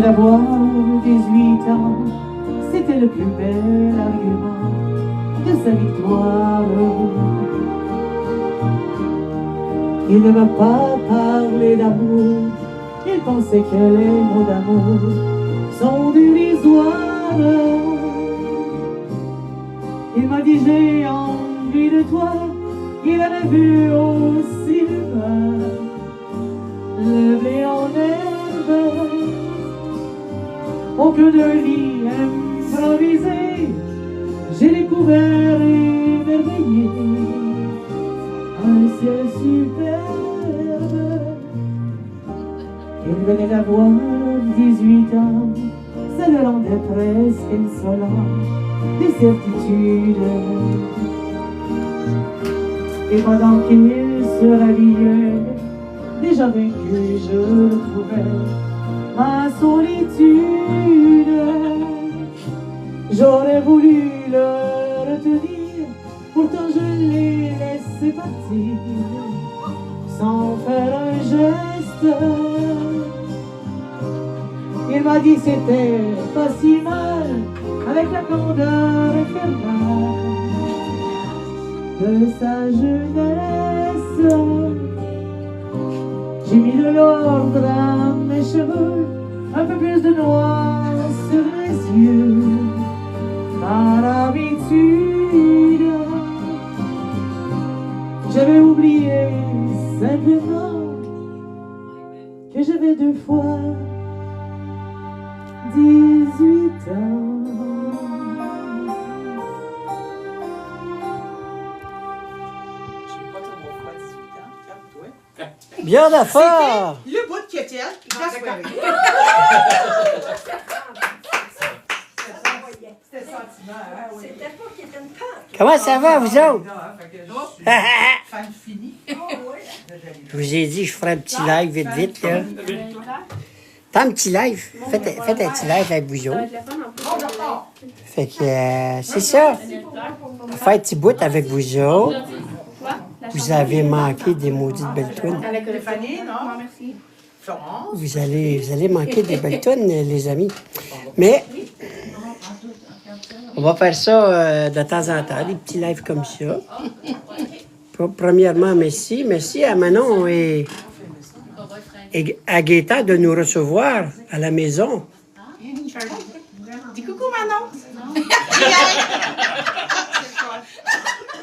venait d'avoir 18 ans, c'était le plus bel argument de sa victoire. Il ne m'a pas parlé d'amour, il pensait que les mots d'amour sont dérisoires. Il m'a dit j'ai envie de toi, il avait vu au cinéma le blé en herbe au cœur d'un lit improvisé. J'ai découvert émerveillé un ciel superbe. Il venait d'avoir 18 ans, ça le rendait presque insolent des certitudes. Et pendant qu'il se rhabillait, déjà vaincu, je retrouvais ma solitude. J'aurais voulu le retenir, pourtant je l'ai laissé partir sans faire un geste. Il m'a dit c'était pas si mal, avec la candeur infernale de sa jeunesse. J'ai mis de l'ordre à mes cheveux, un peu plus de noir sur mes yeux, par habitude. J'avais oublié simplement que j'avais 2 fois 18 ans. Bien d'affaires! C'était le bout de Kétel. C'était pas Kétel. Comment ça va, vous autres? Fan fini. Je vous ai dit, je ferai un petit live vite, là. T'as un petit live? Faites un petit live avec vous autres. Fait que, c'est ça. Faire un petit bout avec vous autres. Vous avez manqué des maudites belles tunes. Avec Stéphanie, non? Merci. Florence. Vous allez manquer des belles tunes, les amis. Mais, on va faire ça de temps en temps, des petits lives comme ça. Premièrement, merci à Manon et à Gaëtan de nous recevoir à la maison. Dis coucou, Manon.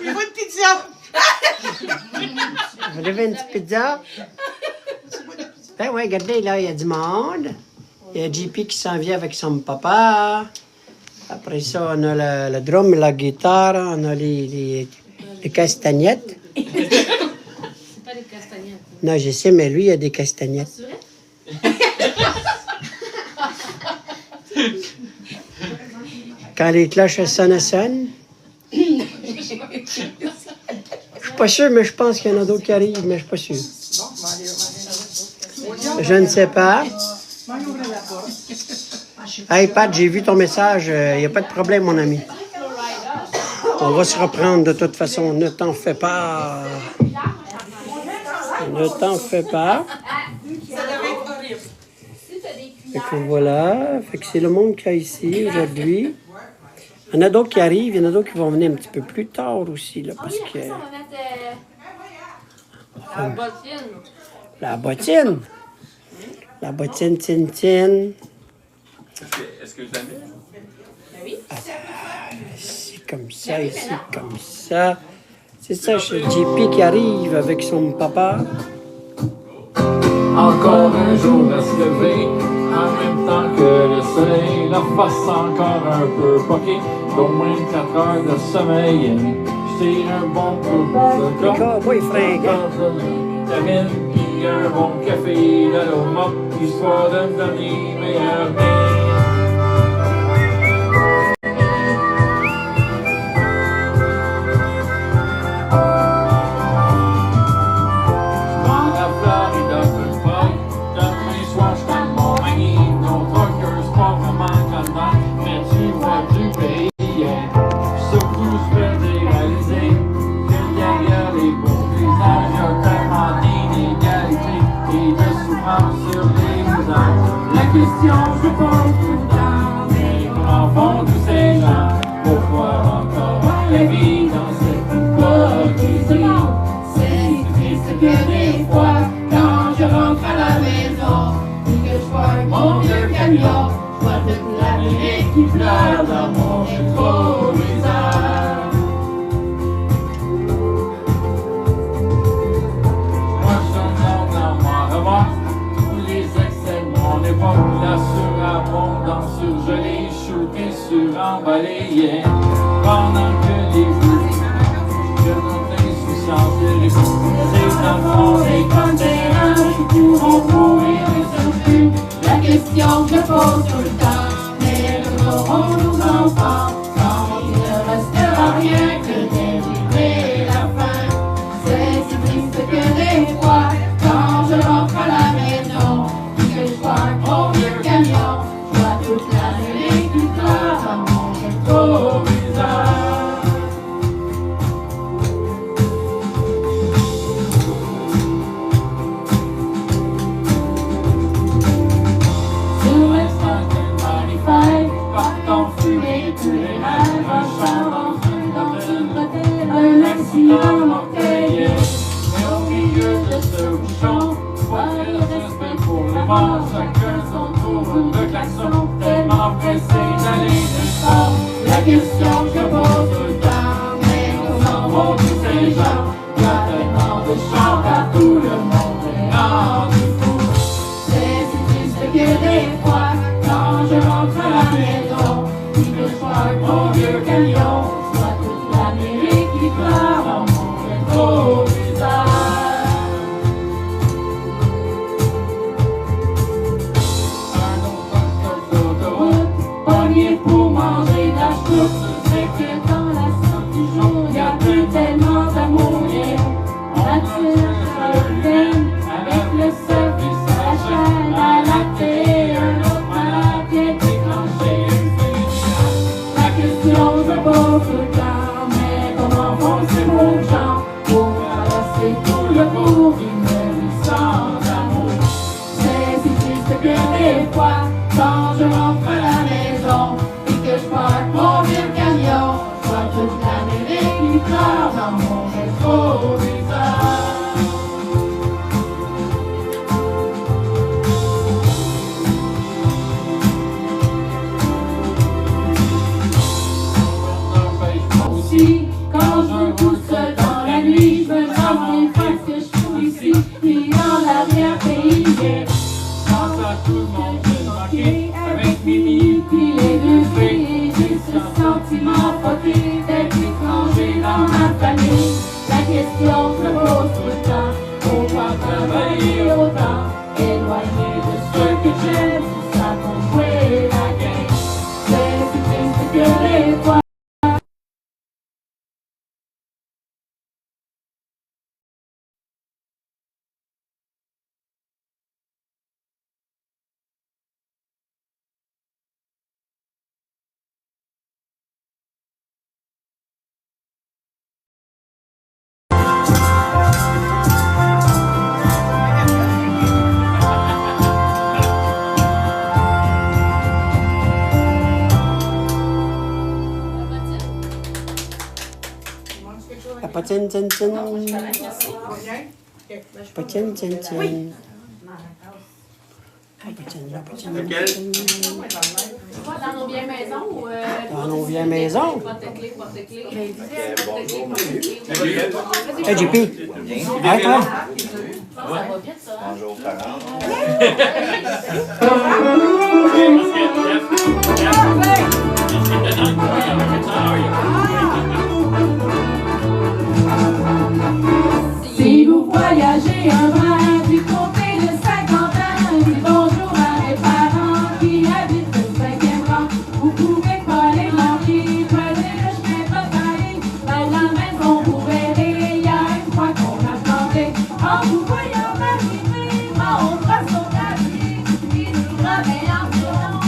Il faut une pizza. Vous voulez une petite pizza? Ben oui, regardez, là, il y a du monde. Il y a JP qui s'en vient avec son papa. Après ça, on a le drum, la guitare, on a les castagnettes. C'est pas des castagnettes. Non, je sais, mais lui, il y a des castagnettes. C'est vrai? Quand les cloches sonnent. Je suis pas sûr, mais je pense qu'il y en a d'autres qui arrivent, mais je suis pas sûr. Je ne sais pas. Hey Pat, j'ai vu ton message. Il n'y a pas de problème, mon ami. On va se reprendre de toute façon. Ne t'en fais pas. Ne t'en fais pas. Fait que voilà. Fait que c'est le monde qu'il y a ici aujourd'hui. Il y en a d'autres qui arrivent. Il y en a d'autres qui vont venir un petit peu plus tard aussi. Là, parce que... On va mettre la bottine. La bottine. La bottine Tintin. Est-ce que je la mets? Oui. C'est comme ça, ici, comme ça. C'est ça, c'est JP qui arrive avec son papa. Encore un jour à se lever, en même temps que le soleil, la face encore un peu poquée, d'au moins 4 heures de sommeil. Je tire un bon coup de Cowboy fringant. vitamine, puis un bon café de l'eau morte, histoire de me donner meilleur bien. Sur La question je pose tout le temps, mais en fond tous ces gens, pourquoi encore la vie dans cette hypocrisie? C'est triste que des fois, quand je rentre à la maison, et que je vois mon vieux camion, je vois toute l'Amérique qui pleure dans mon rétroviseur. La surabondance, surgelée, shootée, suremballée, pendant que les que notre insouciance est ces enfants, ces containers qui pourront courir et surtout la question que je pose tout le temps, mais que auront nos enfants quand il ne restera rien que dériver la fin? C'est si triste que des fois, quand je rentre à la maison, je vois mon vieux camion, je vois toute l'Amérique qui pleure dans mon rétroviseur. Sur le 5 partons fumer tous les rêves, un char dans une bretelle, un accident mortel. Mais au milieu de ce bouchon, voilà le respect pour le mort, chacun son tour de klaxon, tellement pressé d'aller de sport. La question que je pose tout le temps, mais comment vont tous ces gens? Il y a tellement de chants partout, le monde est rendu fou. C'est si triste que des fois, quand je rentre à la maison, et que je vois mon vieux camion, je vois toute l'Amérique qui pleure dans mon rétroviseur. Pour manger de la choupe, c'est que dans la sortie du jour, il y a plus tellement d'amour. On attire le peine avec le service à la chaîne, à la télé, un autre malade qui est déclenché. La question je pose tout le temps, mais comment font ces beaux gens pour traverser tout le cours d'une vie sans amour? C'est si triste que des fois, quand je rentre à la maison, que je parque mon vieux camion, je vois toute l'Amérique qui pleure dans mon rétroviseur. Aussi, quand je roule seul dans la nuit, je me demande que je suis ici, puis en arrière-pays. Pense à tout le monde, je manquais avec Mimi, puis les deux filles, j'ai ce sentiment foqué d'être étranger dans ma famille. La question se pose tout le temps, pourquoi travailler autant, éloigné de ceux que j'aime, tout ça pour jouer la game. C'est si triste que les fois. Patine, tine, tine. Patine, tine, tine. Dans nos vieilles maisons ou... Dans nos vieilles maisons. Porte-clés. Hey, JP. Hey, toi. Ça va bien, ça. Bonjour, parents. Si vous voyagez un brin du côté de Saint-Quentin, dites bonjour à mes parents qui habitent au 5e rang. Vous pouvez pas les manquer, prenez le chemin bataillé. Dans la maison, vous verrez, il y a une fois qu'on a planté. En vous voyant arriver, on fera son avis, il nous ramène en violon.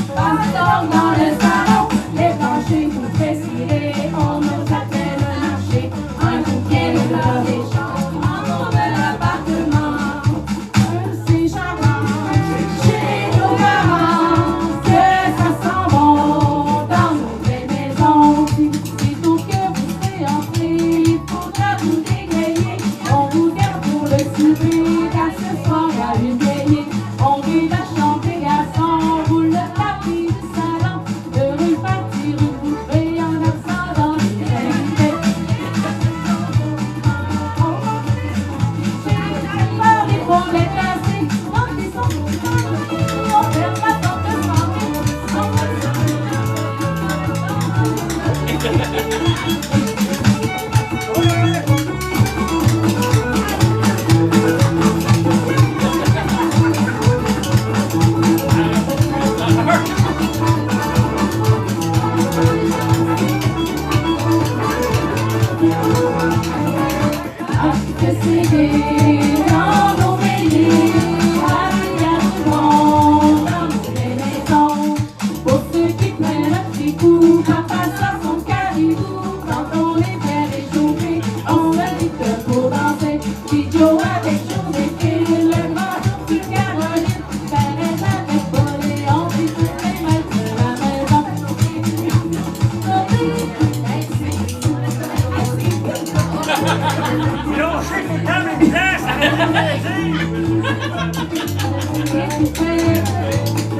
poupée.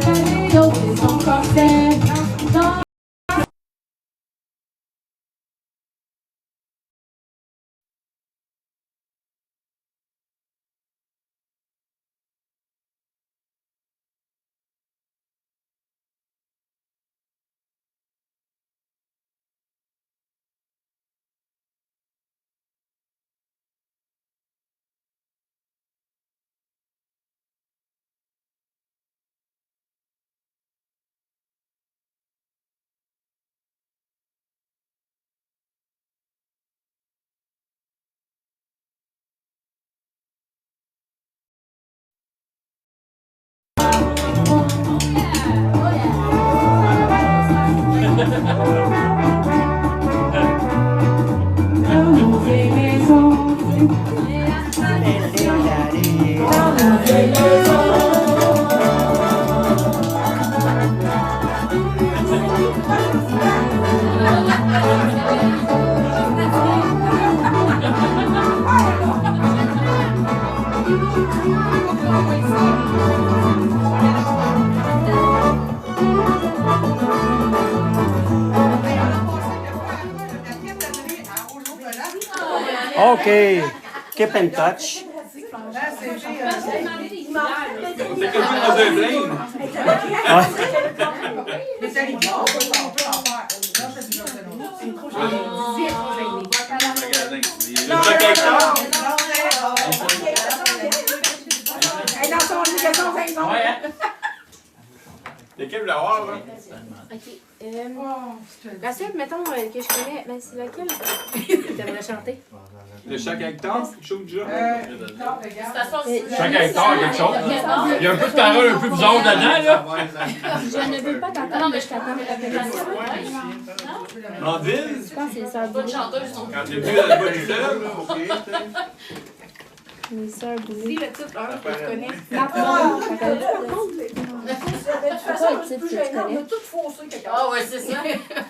Fallait ôter son corset. Dans nos vieilles maisons. Dans nos vieilles maisons. OK. Keep in touch. C'est comme ça dans un blame. Ouais. Lequel vous l'avoir, là? Ok. La seule, mettons, que je connais, ben, c'est laquelle que t'aimerais chanter? Le chaque hectare, quelque chose du genre? Chaque hectare, quelque chose. Il y a un peu de parole un peu bizarre dedans, là. Je ne veux pas t'entendre, mais je t'attends. En ville? Je pense que c'est ça. Bonne chanteuse, son Quand t'es venu à la bonne club, OK. mes sœurs boulées. le titre, que je connais. La promo, ça connaît par contre? C'est quoi le titre que tu connais? Ah ouais, c'est ça.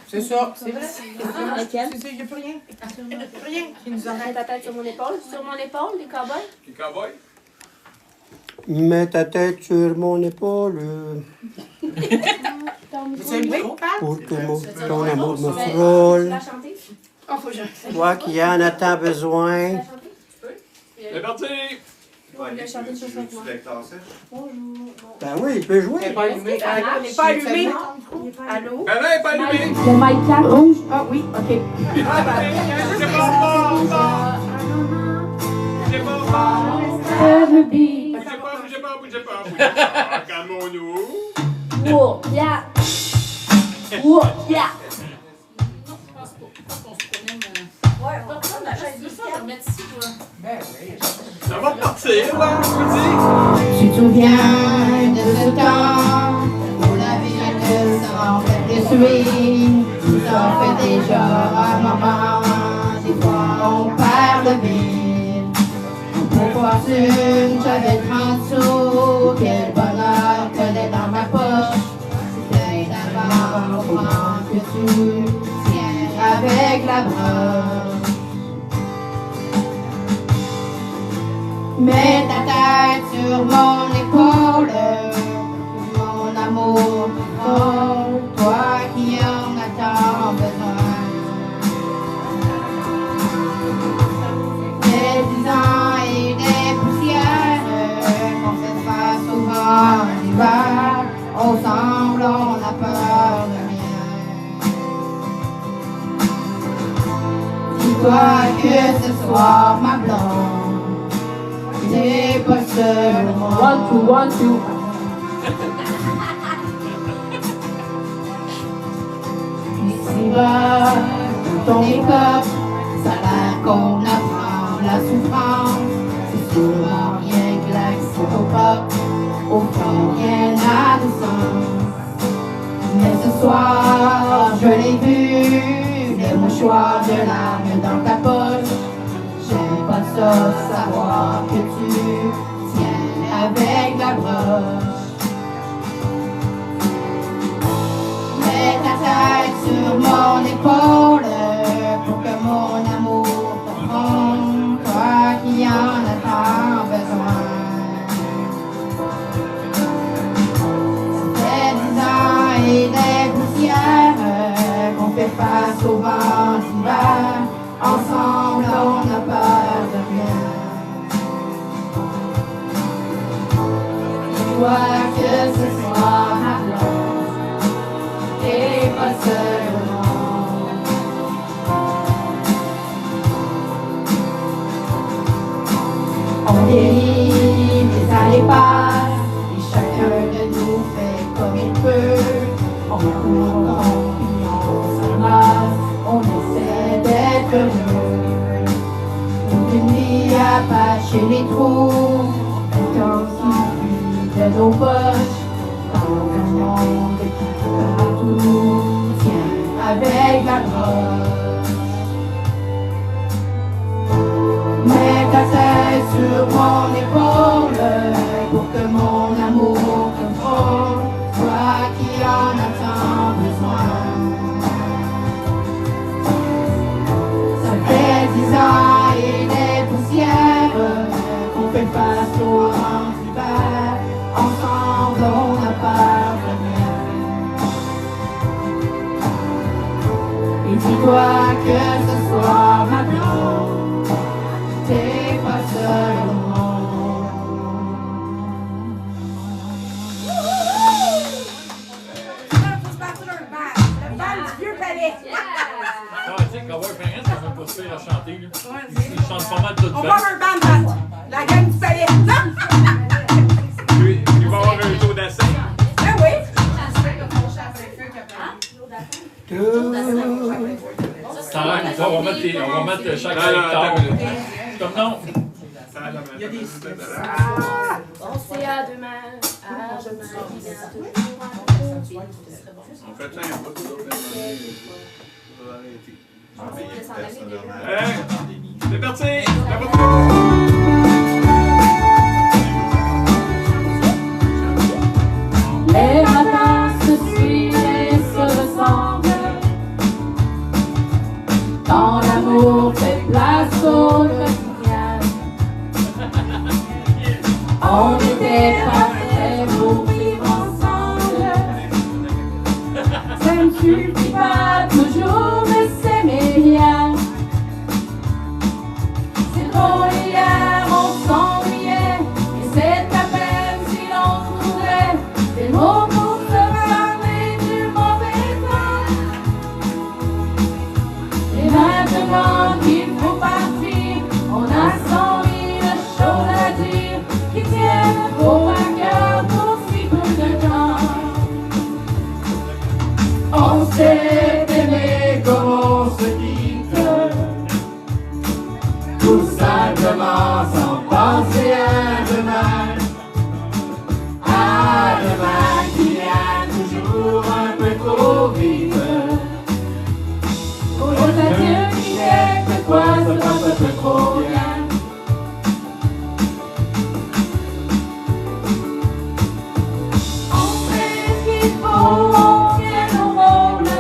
C'est ça, c'est vrai. Lequel? Il n'y a plus rien. Rien qui nous Mets ta tête sur mon épaule. Sur mon épaule, les cowboys? Les cowboys? Mets ta tête sur mon épaule C'est un micro, pour que ton amour me frôle. Tu vas chanter? Oh, faut que je... Toi qui en as tant besoin. Tu vas chanter? C'est parti! On va chanter sur son moi. Bonjour. Ben oui, il peut jouer. Elle n'est pas allumée. Elle n'est pas allumée. Allô? Ben là, elle est pas allumée! Le mic 4 rouge. Ah oui, OK. C'est pas fort! Bougez pas! Le beat. Bougez pas! Calmons-nous! Whoop, yeah. Whoop, yeah. Ben oui. Ça va repartir, là, je vous dis! Tu te souviens de ce temps où la ville s'en fait détruire, ça fait déjà un moment, des fois on perd le vide. Pour fortune, j'avais 30 sous, quel bonheur collait dans ma poche. C'était d'abord au moment que tu tiens avec la broche. Mets ta tête sur mon épaule, mon amour, oh, toi qui en as tant besoin. Des 10 ans et des poussières, on fait face souvent en hiver, ensemble on a peur de rien. Dis-toi que ce soir ma blonde, t'es pas seul au monde. 1, 2, 1, 2. Ici-bas, dans ton make-up, ça a l'air qu'on apprend la souffrance. C'est souvent rien que l'axe au fond rien n'a de sens. Mais ce soir, je l'ai vu, les mouchoirs de larmes dans ta poche. J'aime pas ça, savoir que tu tiens avec la broche. Mets ta tête sur mon épaule pour que mon amour fait face au vent d'hiver. Ensemble, on n'a peur de rien. Dis-toi que ce soir, ma blonde, t'es pas seule au monde. On vieillit, les années passent, et chacun de nous fait comme il peut. On court, on s'amasse, on essaie d'être heureux. Une vie à patcher les trous, un temps qui fuit de nos poches. Dans un monde qui partout tient avec la broche. Mets ta tête sur mon épaule pour que mon amour te frôle. Toi qui en as tant besoin. Ça fait 10 ans et des poussières qu'on fait face au vent d'hiver. Ensemble on n'a peur de rien. Et dis-toi que ce soir ma blonde, t'es pas seule au monde. Ah, tu sais, Cowboy Perrin, ça m'a pas fait à chanter, lui. Il chante pas mal tout On le va temps. un band, la gang du palais. Lui, il va avoir un taux d'essai. Ah oui. Ça va, on va mettre chaque secteur. Comme non. Il y a des C'est à demain, qui vient toujours On fait ça un peu pour arrêter. C'est parti! Les matins se suivent et se ressemblent. Quand l'amour fait place au quotidien. On était parfaits pour vivre ensemble. Ça ne suffit pas toujours de s'aimer bien. C'est drôle, hier on s'ennuyait. Et c'est à peine si l'on trouvait des mots pour se parler du mauvais temps. Et maintenant qu'il faut partir, on a 100 000 choses à dire qui tiennent trop à cœur pour si peu de temps. On s'est aimé comme on se quitte, tout simplement sans penser à demain. À demain qui vient toujours un peu trop vite. Aux adieux qui quelquefois se passe un peu trop bien. On fait ce qu'il faut, on tient nos rôles.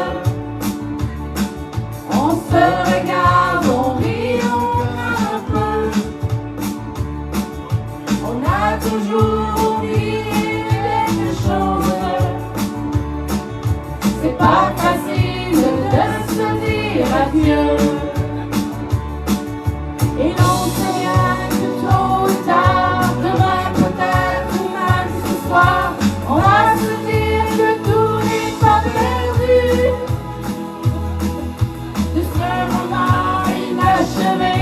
On se regarde, on rit, on craint un peu. On a toujours oublié quelque chose. C'est pas facile de se dire adieu. Et l'on sait bien que tôt ou tard, demain peut-être ou même ce soir, on va se dire que tout n'est pas perdu. De ce moment inachevé,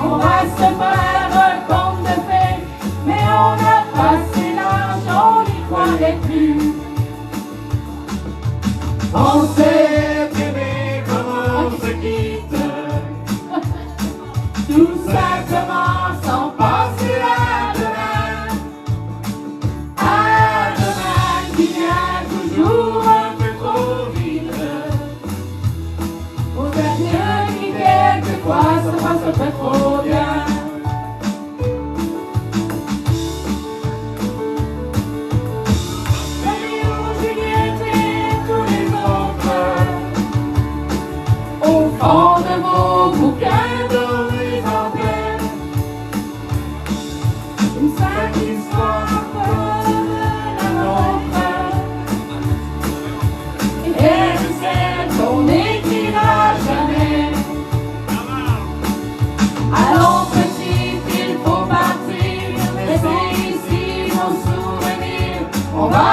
on va se faire un conte de fées. Mais on a passé l'âge, on n'y croirait plus. On s'est aimé comme on se quitte, tout simplement sans penser à demain. À demain qui vient toujours un peu trop vite. Aux adieux qui quelquefois se passent un peu trop bien. Romeo, Juliette et tous les autres.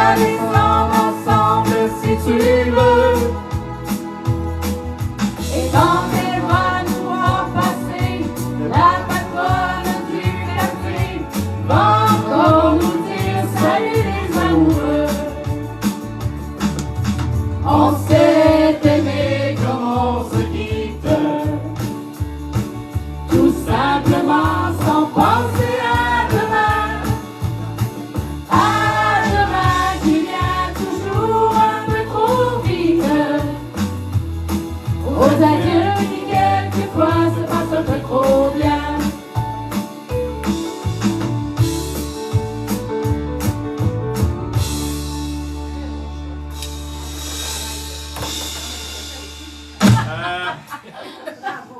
va descendre ensemble si tu veux. Et dans tes bras nous pourrons passer, la patronne du café va encore nous dire salut les amoureux. On s'est aimé comme on se quitte, tout simplement sans penser à demain. À demain qui vient toujours un peu trop vite. Aux adieux qui quelquefois se passent un peu trop bien.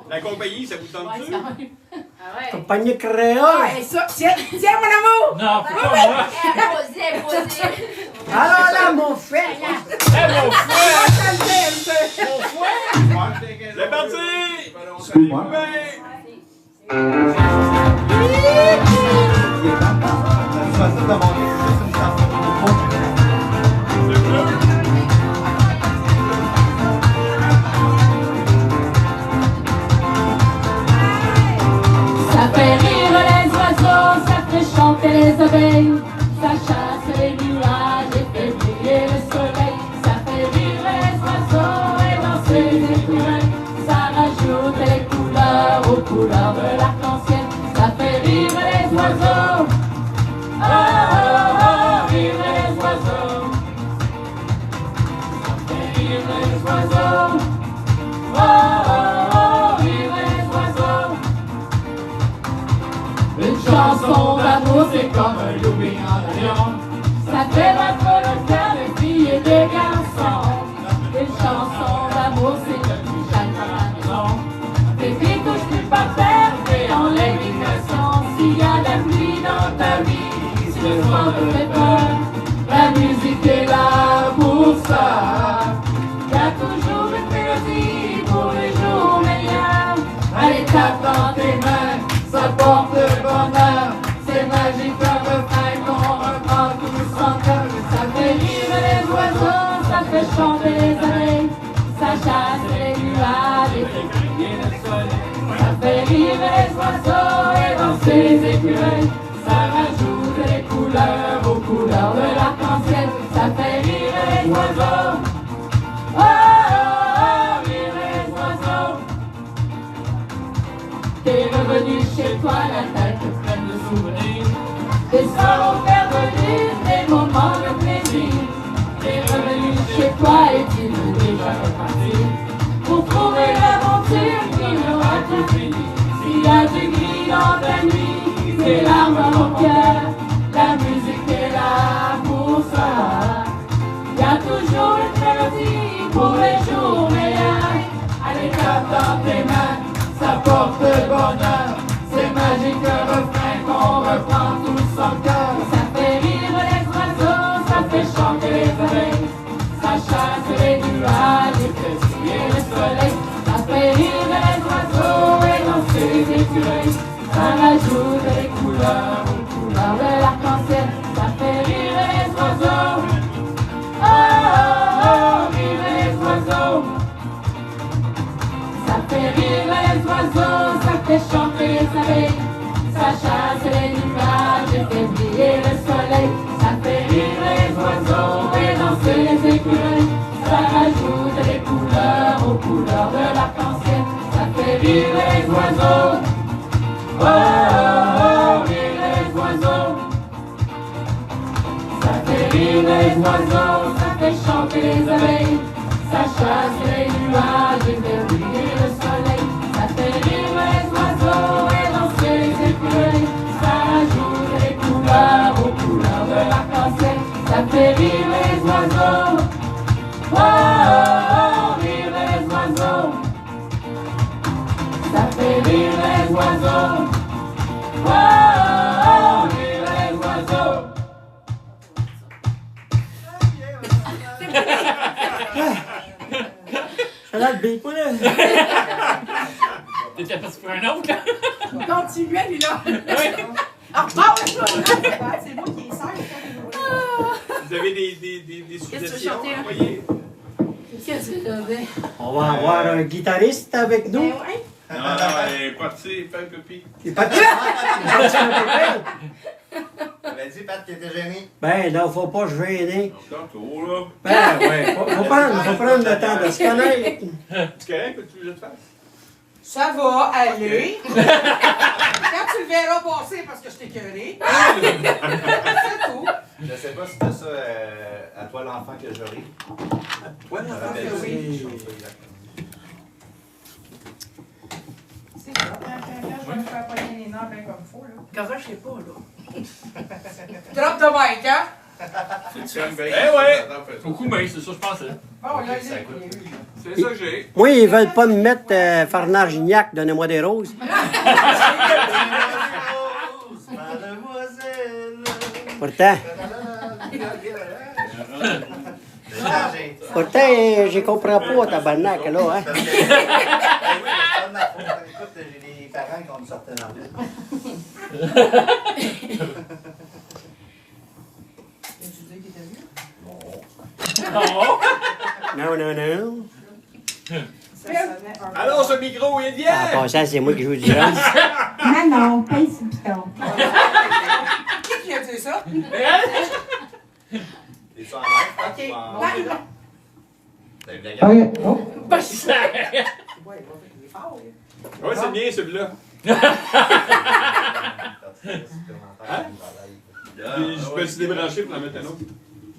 La compagnie, ça vous tente-tu? Compagnie créole. Ouais, ça, tiens, mon amour! Non, pas moi! Imposé. Alors là, mon frère. Eh, mon frère! Mon frère! C'est parti! Excuse-moi. Ça fait rire les oiseaux, ça fait chanter les abeilles, ça chasse les nuages et fait briller le soleil. Ça fait rire les oiseaux et danser les écureuils, ça rajoute les couleurs aux couleurs de l'arc-en-ciel. Ça fait rire les oiseaux, oh, oh, oh, rire les oiseaux. Ça fait rire les oiseaux, oh, oh, oh, rire les oiseaux. Une chanson d'amour, c'est comme un looping en avion. Ça fait battre le cœur des filles et des garçons. Une chanson d'amour, c'est depuis chaque à la maison. Tes filles touchent plus par terre, créant l'émigration. S'il y a de la pluie dans ta vie, si le soir te fait peur, la musique est là pour ça. Y a toujours une mélodie pour les jours meilleurs. Allez, tape dans tes mains, ça porte le bonheur. C'est magique un refrain qu'on reprend tous en cœur. Ça fait rire les oiseaux, ça fait chanter les abeilles, ça chasse les nuages et fait briller le soleil. Ça fait rire les oiseaux et danser les écureuils, ça rajoute les couleurs aux couleurs de l'arc-en-ciel. Ça fait rire les oiseaux, oh, oh, oh, rire les oiseaux. T'es revenu chez toi, la tête pleine de souvenirs, des sorts perdus, des moments de plaisir. T'es revenu chez toi et tu veux déjà repartir pour trouver l'aventure qui aura tout fini. S'il y a du gris dans ta nuit, des larmes dans mon cœur, la musique est là pour ça. Y a toujours une mélodie pour les jours meilleurs. Allez, tape dans tes mains, ça porte le bonheur. C'est magique un refrain qu'on reprend tous en cœur. Ça fait rire les oiseaux, ça fait chanter les abeilles, ça chasse les nuages et fait briller le soleil. Ça fait rire les oiseaux et danser les écureuils, ça rajoute les couleurs aux couleurs de l'arc-en-ciel. Ça fait rire les oiseaux, oh, oh, oh, rire les oiseaux. Ça fait rire les oiseaux, ça fait chanter les abeilles, ça chasse les nuages et fait briller le soleil. Ça fait rire les oiseaux et danser les écureuils, ça rajoute les couleurs aux couleurs de l'arc-en-ciel. Ça fait rire les oiseaux, oh, oh, oh, rire les oiseaux. Ça fait rire les oiseaux, ça fait chanter les abeilles, ça chasse les nuages et fait briller le soleil. Ça fait rire les oiseaux et danser les écureuils, ça rajoute les couleurs aux couleurs de l'arc-en-ciel. Ça fait rire les oiseaux, oh, oh, oh, rire les oiseaux. Ça fait rire les oiseaux, oh, oh, oh, rire les oiseaux. Ça a le beat, là. T'étais parti pour un autre, là? Continuez, lui, là. Oui. Ah, repars, là, c'est moi qui est sage. Vous avez des suggestions à envoyer? Qu'est-ce que j'avais? On va avoir un guitariste avec nous. Ben ouais. Non, elle est partie, pas le copie. Il est pas de T'avais dit, Pat, qu'il était gêné. Ben non, faut pas se gêner. Tantôt, là. Ben ouais, faut prendre le temps de se connaître. C'est correct que tu veux que je te fasse? Ça va aller. Quand tu le verras passer parce que je t'ai écœuré. C'est tout. Je sais pas si c'était ça à toi l'enfant que j'aurai. Toi l'enfant que oui. C'est ça. Quand je vais me faire pogner les nerfs bien comme il faut, là. Quand je sais pas, là. Drop de mic, hein? Eh ouais! Au coup, mais c'est ça, je pensais. Bon, là, il est. C'est ça que j'ai. Moi, ils veulent pas me mettre Fernand Gignac, donnez-moi des roses. Pourtant, je comprends pas, tabarnak, là, hein. Écoute, j'ai des parents qui ont une certaine envie. Tu dis qu'il était mieux? Non, non, non. Ça sonnait un peu. Alors, ce micro, il vient! En passant, c'est moi qui joue du drum. Non, paye ce piton. Qui a dit ça? T'es ça en live? Ok. En- Non, non. T'as une blague? Ok, oh. Ouais, il est fort, là. Ouais, c'est bien celui-là. Je peux se débrancher pour en mettre un autre.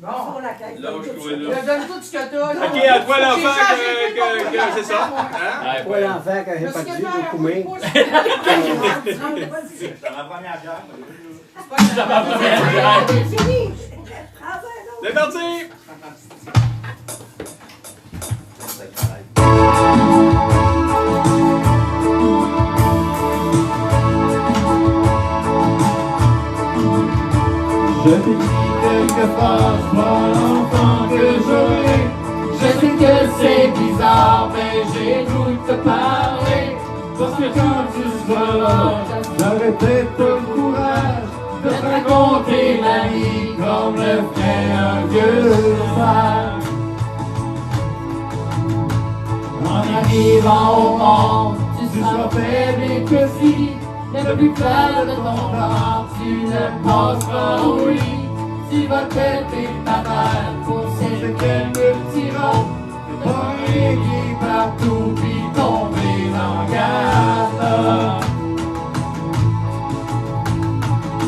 Bon, la caisse. Là où je pourrais là. Donne tout ce que t'as, là. Ok, à toi l'enfant que c'est ça. Hein? Toi, l'enfant, quand j'ai pas dit, j'ai coumé. C'est ma première bière. C'est parti! Je t'ai dit quelques phrases, moi l'enfant que j'aurai. Je sais que c'est bizarre, mais j'ai voulu te parler. Parce que quand tu seras là, j'aurai peut-être le courage de te raconter la vie comme le ferait un vieux frère. En arrivant au monde, tu seras faible et petit. Le plus clair de ton corps, tu ne passeras au lit. Tu vas péter ta mère pour ces quelques petits rats. T'aurais qui partout puis tomber dans le garde.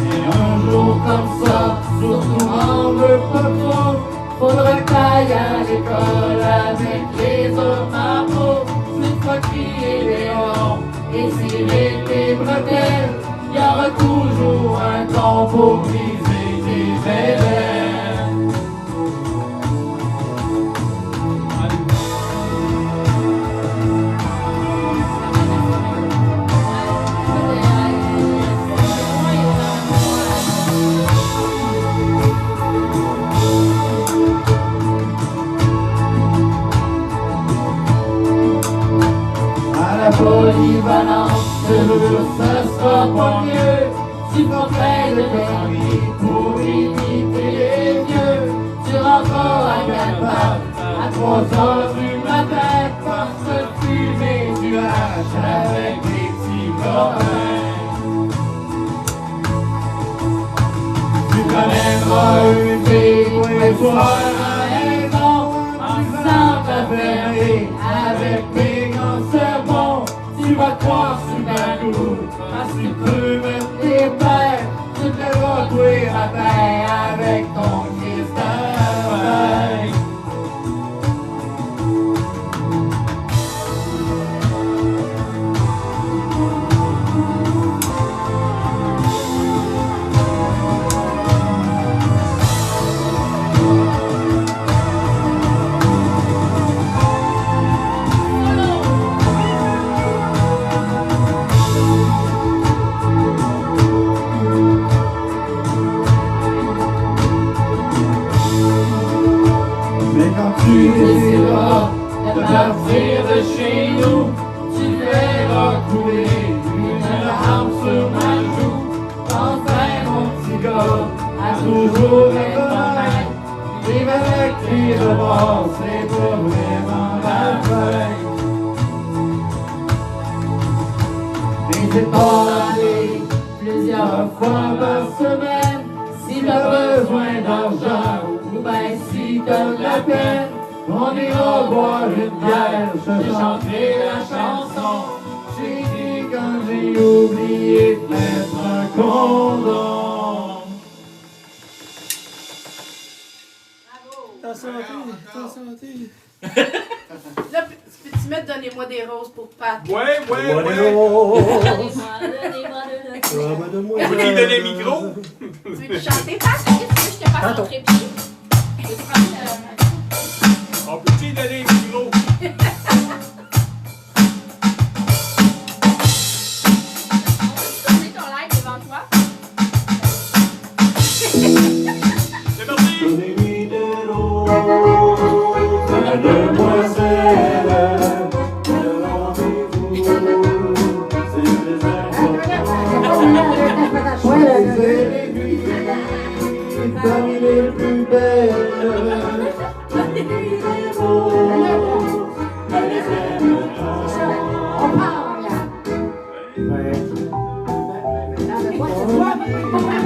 Et un jour comme ça, surtout en veux pas trop. Faudrait que t'ailles à l'école avec les autres marmots. Tu vas crier dehors et cirer tes bretelles. Y aura toujours un temps pour briser tes ailes. À la polyvalence, je jure, ce sera pas mieux. Si ton train de conneries pour imiter les vieux, tu rentreras à 4 pattes à 3 heures du matin parce que tu mets du hache avec des petits copains. Tu promèneras une fille tous les soirs à la maison en disant t'affairée avec mes grands sermons. Tu vas croire super cool parce que tu peux mettre tes pères. Tu te vas jouer à terre avec ton cristal. Mais quand tu décideras de partir de chez nous, tu verras couler une larme sur ma joue. Enfin, mon petit gars, a toujours être honnête, Et de bord, c'est pas vraiment la fête. Mais c'est pas aller plusieurs fois par semaine. Si t'as besoin d'argent ou ben si t'as de la peine, on ira boire une bière, je chanterai la chanson. J'ai dit quand j'ai oublié de mettre un condom. Ta santé, ta santé. Là, peux-tu mettre Donnez-moi des roses pour Pat? Ouais. Donnez-moi de Vous qui donnez le micro? Tu veux chanter, Pat? Est-ce que tu veux que je te fasse un trépied? Je vais prendre On peut-tu donner le micro? tourner ton live devant toi. C'est parti! Donnez-lui de l'eau, mademoiselle, le rendez-vous, c'est très important. Parmi les plus belles, donnez-lui des roses, elle les aime tant.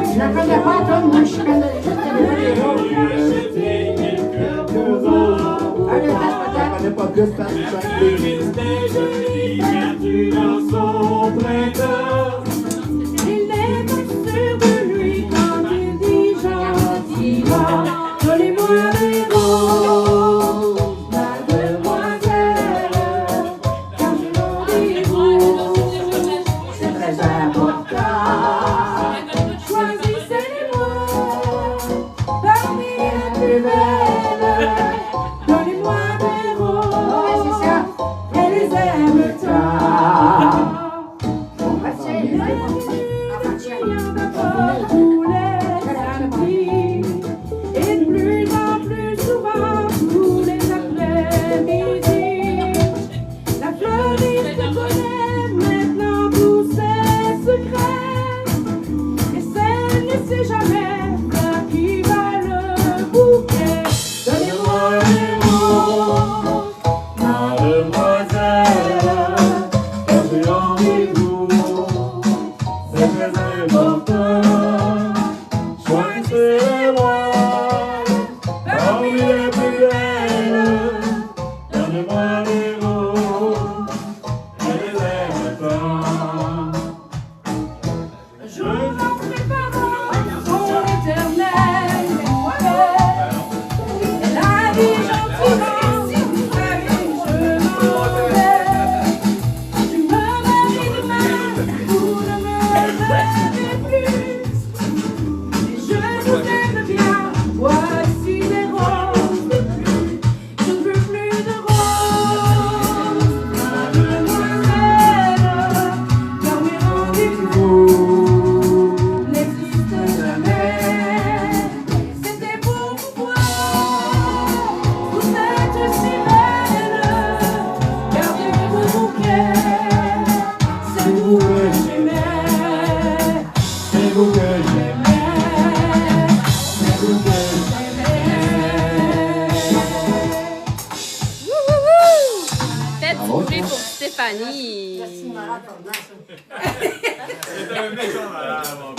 Je la connais pas, toi, moi, je connais juste Quelques autres. un étage peut-être. Je connais pas plus parce que je suis joli, viens-tu dans son printemps? Il n'est pas sûr de lui quand il dit gentiment donnez-moi des roses, mademoiselle, car je rendez-vous, c'est très important. Choisissez-les-moi parmi les plus belles, donnez-moi des roses, et les aime tant. Et de plus en plus souvent, tous les après-midi, la fleuriste connaît maintenant tous ses secrets. Et celle ne sait jamais à qui va le bouquet. Donnez-moi les roses, Mademoiselle, quand j'ai rendez-vous, c'est très important. Choisissez-moi parmi les plus belles, donnez-moi les roses, elle les aime tant. je m'en prépare pour l'éternel. Elle a dit gentiment, allez, je m'en vais. Tu me maries demain, vous ne me aimez plus. Et je vous aime bien, voici des roses de plus. Je ne veux plus de roses, mademoiselle, car mes rendez-vous n'existent jamais. C'était pour vous voir, vous êtes si belle, gardez vos bouquets, c'est vous que j'aimais, C'est vous que j'aime, c'est vous que Faites souffler pour Stéphanie. C'est un méchant malade, mon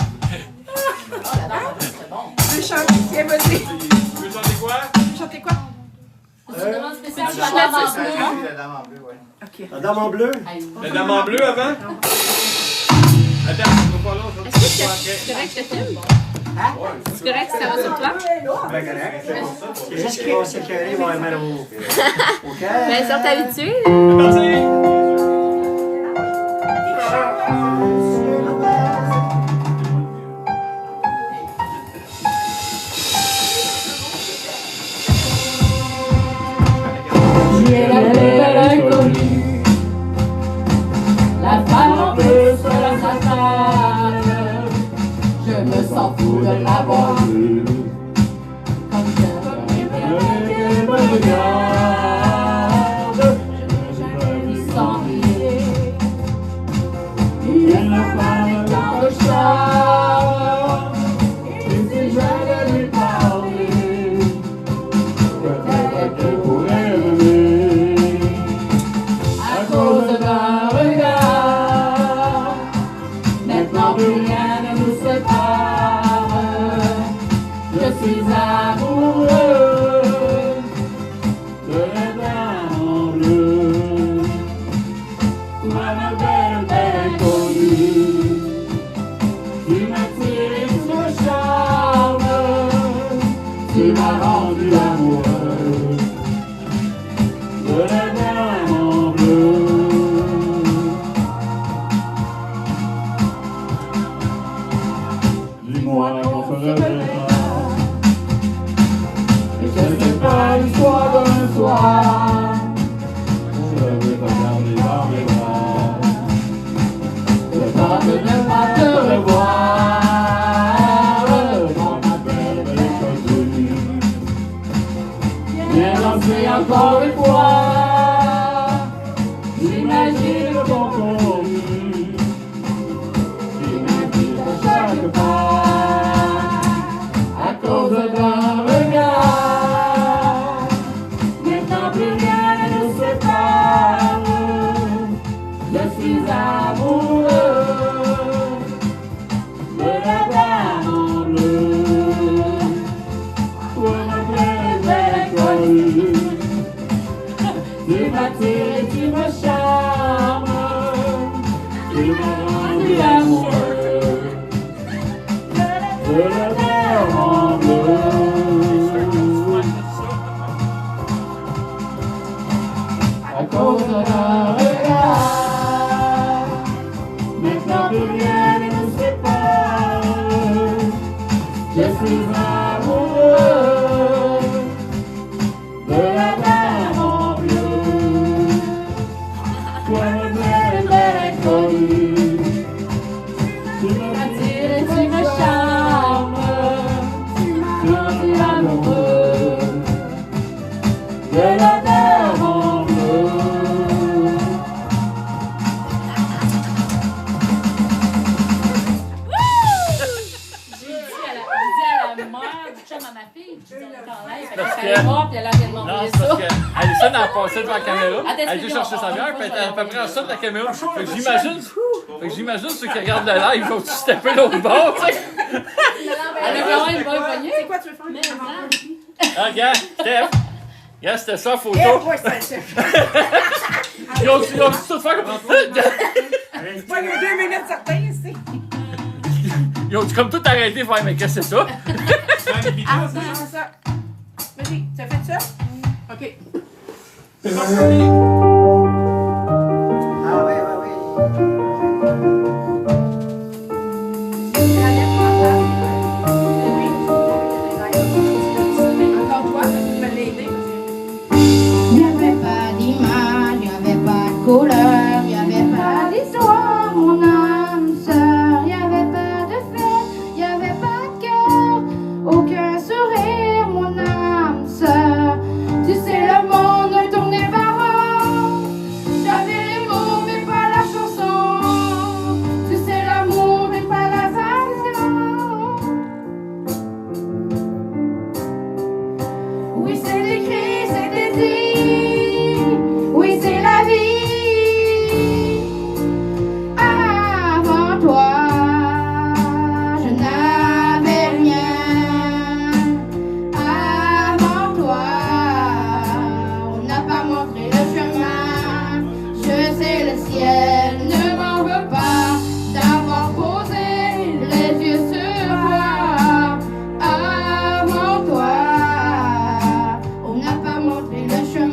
Tu veux chanter? Tiens, vas-y. Tu veux chanter quoi? Tu veux chanter quoi? C'est une demande spéciale. La dame en bleu. La dame en bleu avant? Attends, on va pas là, ça. Est-ce que c'est correct que je te filme? C'est correct que ça va sur toi? Ben correct. C'est juste qu'ils vont s'écœurer, ils vont aimer au. OK? Ben, ils sont habitués. C'est parti! Qui est la belle inconnue, la femme en bleu sur la table. Je me sens fou de l'avoir vue, comme qu'elle me regarde. Je n'ai jamais vu sans paquet pour rêver. À cause d'un regard, maintenant plus rien ne nous sépare. Je suis amoureux de la dame en bleu. Toi ma belle, belle inconnue, tu m'attires et tu me charmes. Tu m'as rendu amoureux de la dame en bleu. Dis-moi qu'on se reverra, et ce n'est pas l'histoire d'un soir. Je veux te garder dans mes bras, le temps de ne pas te revoir. Dans ma belle, belle inconnue, viens danser encore une fois. J'imagine le bon compromis, j'imagine à chaque pas. À cause d'un regard, maintenant plus rien ne nous sépare. Je suis amoureux de la dame en bleu. Toi ma belle, belle inconnue, tu m'attires et tu me charmes. Tu m'as rendu amoureux de la dame en bleu. À cause d'un regard, maintenant plus rien ne nous sépare. Je suis amoureux de la dame en bleu. Toi ma belle, belle inconnue, tu m'attires et tu me charmes. Tu m'as rendu amoureux de la dame en bleu. J'ai dit à la mère du chum à ma fille, je dis elle est morte, puis elle vient de Non, m'envoyer c'est ça. parce qu'elle essaie d'en passer devant la caméra. Attends, Elle dit chercher sa bière, puis elle est à peu près en ça de la caméra. Fait que j'imagine ceux qui regardent le live vont se taper l'autre bord, tu sais. Elle a vraiment une bonne poignée. C'est quoi tu veux faire? Mais non. Ah, regarde, Steph. Regarde, c'était ça, photo. Ouais, c'est ça. Ils ont tout fait comme... Pas les 2 minutes certains, c'est. Ils ont comme tout arrêté, faire, mais qu'est-ce que c'est ça? Ah, c'est ça. Vas-y, tu as fait ça? OK. Ah ouais, ouais, ouais. Encore toi, tu peux l'aider. Il n'y avait pas d'image, il n'y avait pas de couleur, il n'y avait pas d'histoire, mon âme sœur. Il n'y avait pas de fête, il n'y avait pas de cœur, aucun sourire, mon âme sœur. Tu sais, le monde tournait par an. J'avais les mots, mais pas la chanson. Tu sais, l'amour n'est pas la passion. Oui, c'est des cris, c'est des îles. Oui, c'est la vie. Avant toi, je n'avais rien. Avant toi, on n'a pas montré le chemin. Je sais, le ciel ne m'en veut pas d'avoir posé les yeux sur toi. Avant toi, on n'a pas montré le chemin.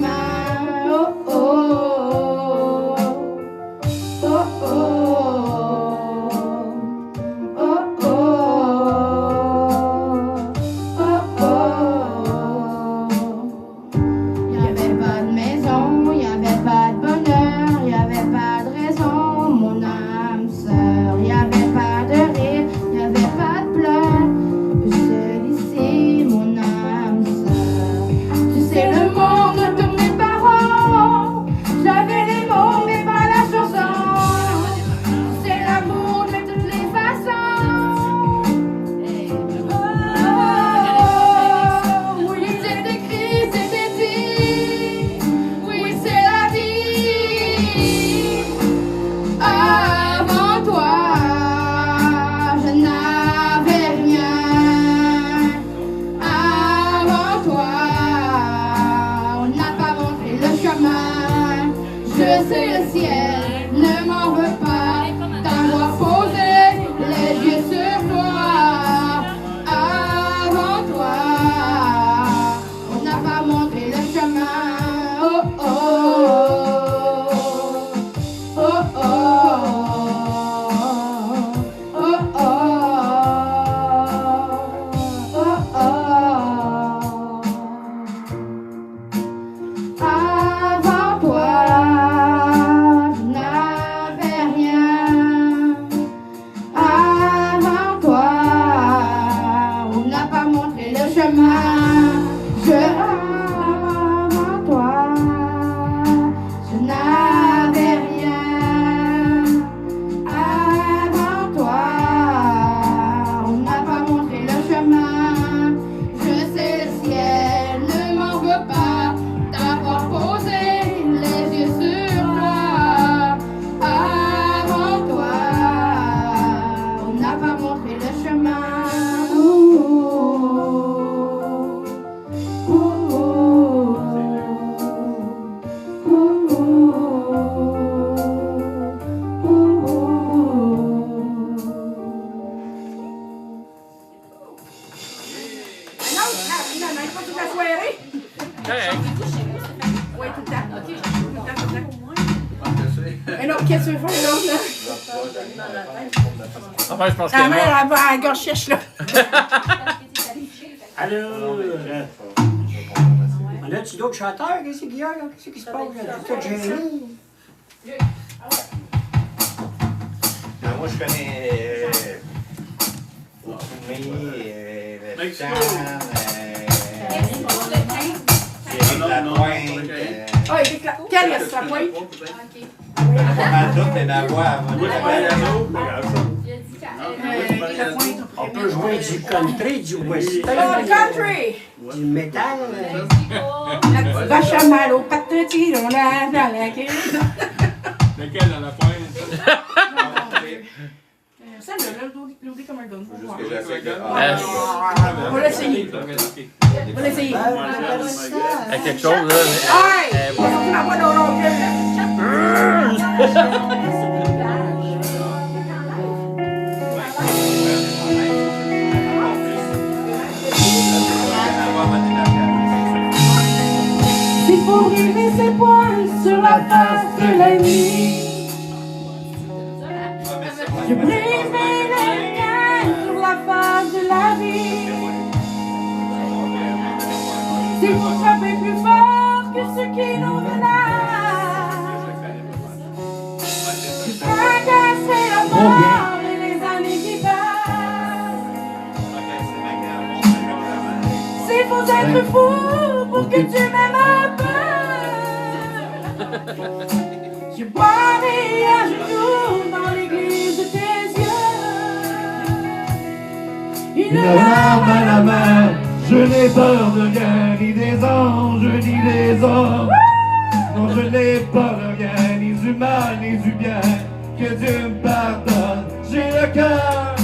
Je sais le ciel ne m'en veut pas d'avoir posé les yeux sur toi. Avant toi, on n'a pas montré le chemin. Oh oh, oh oh, oh oh, oh oh. Avant toi, je n'avais rien. Avant toi, on n'a pas montré le chemin. Avant toi, je n'avais rien. Avant toi, on n'a pas montré le chemin. Je sais le ciel ne m'en veut pas d'avoir posé les yeux sur toi. Avant toi, on n'a pas montré le chemin. Non, pas toute la soirée. Oui, tout le temps. OK, tout le temps. Mais non, qu'est-ce que tu veux faire, là? Enfin, je pense La mère, elle va à la gorge sèche, là. Allô? On a-tu d'autres chanteurs? Qu'est-ce qu'il y a, là? Qu'est-ce qui se passe, là? Tout gêné. Moi, je connais Ah, il est quelle est la pointe? On peut jouer du country, du western, Oh, country! du métal. La petite vache à mal aux pattes de tir, on a dans la queue. Lequel dans la pointe? Ça, là, l'oublie comme un gun. On va l'essayer. On va l'essayer. Avec quelque chose, là. Aïe! On va pas dans l'autre. Il faut briser ses poings sur la face de la nuit. Je brise mes liens sur la face de la vie. Si vous frappez plus fort que ce qui nous menace, je fracasserai la mort et les années qui passent. S'il faut être fou pour que tu m'aimes un peu, je boirai à genoux dans l'église de tes yeux. Une larme à la main, je n'ai peur de rien, ni des anges, ni des hommes. Non, je n'ai peur de rien, ni du mal, ni du bien. Que Dieu me pardonne, j'ai le cœur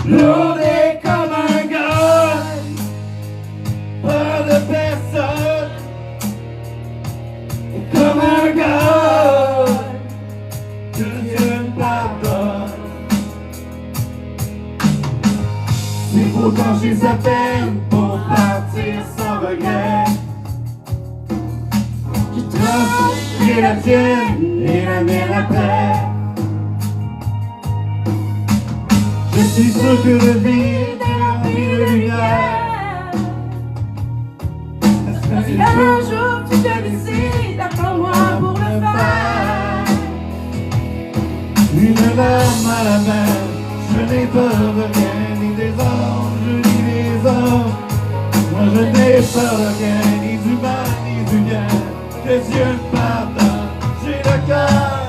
lourdé comme un gars. Peur de personne, comme un gars. Que Dieu me pardonne. Il faut trancher sa peine pour partir sans regret. Je trancherai la tienne et la mienne après. Je suis sûr que le vide est rempli de lumière. Si un jour tu te décides, attends-moi pour le faire. Une larme à la main, je n'ai peur de rien, ni des anges, ni des hommes. Moi je n'ai peur de rien, ni du mal, ni du bien. Que Dieu me pardonne, j'ai le cœur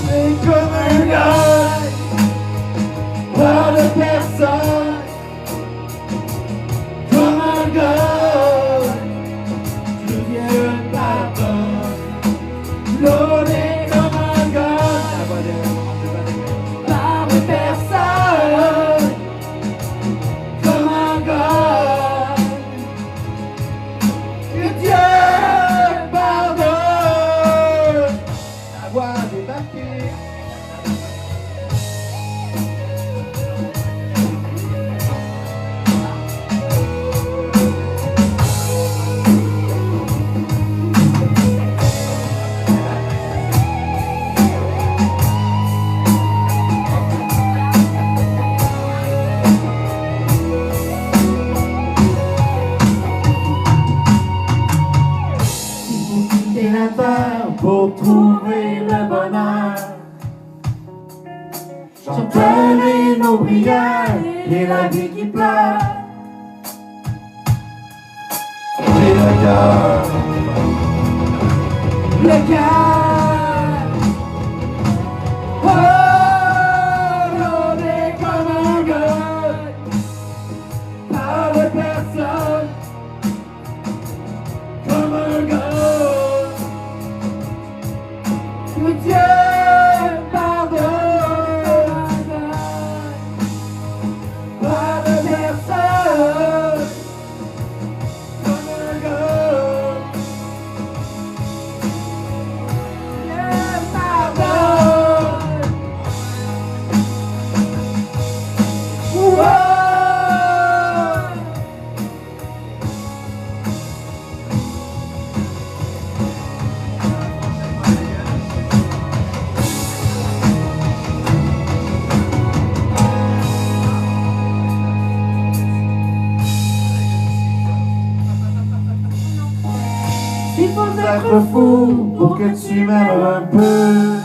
c'est comme un gars. Peur de personne, comme un gars. Que Dieu me pardonne, l'eau est comme un gars. Par personne, comme un gars. Que Dieu pour trouver le bonheur. Chanterai nos prières et la vie qui pleure. J'ai le cœur, Rodé comme un gars, par de personne, comme un gars. que Dieu pardonne. Pas de personne, comme un gars. Dieu pardonne. Il faut être fou pour que tu m'aimes un peu.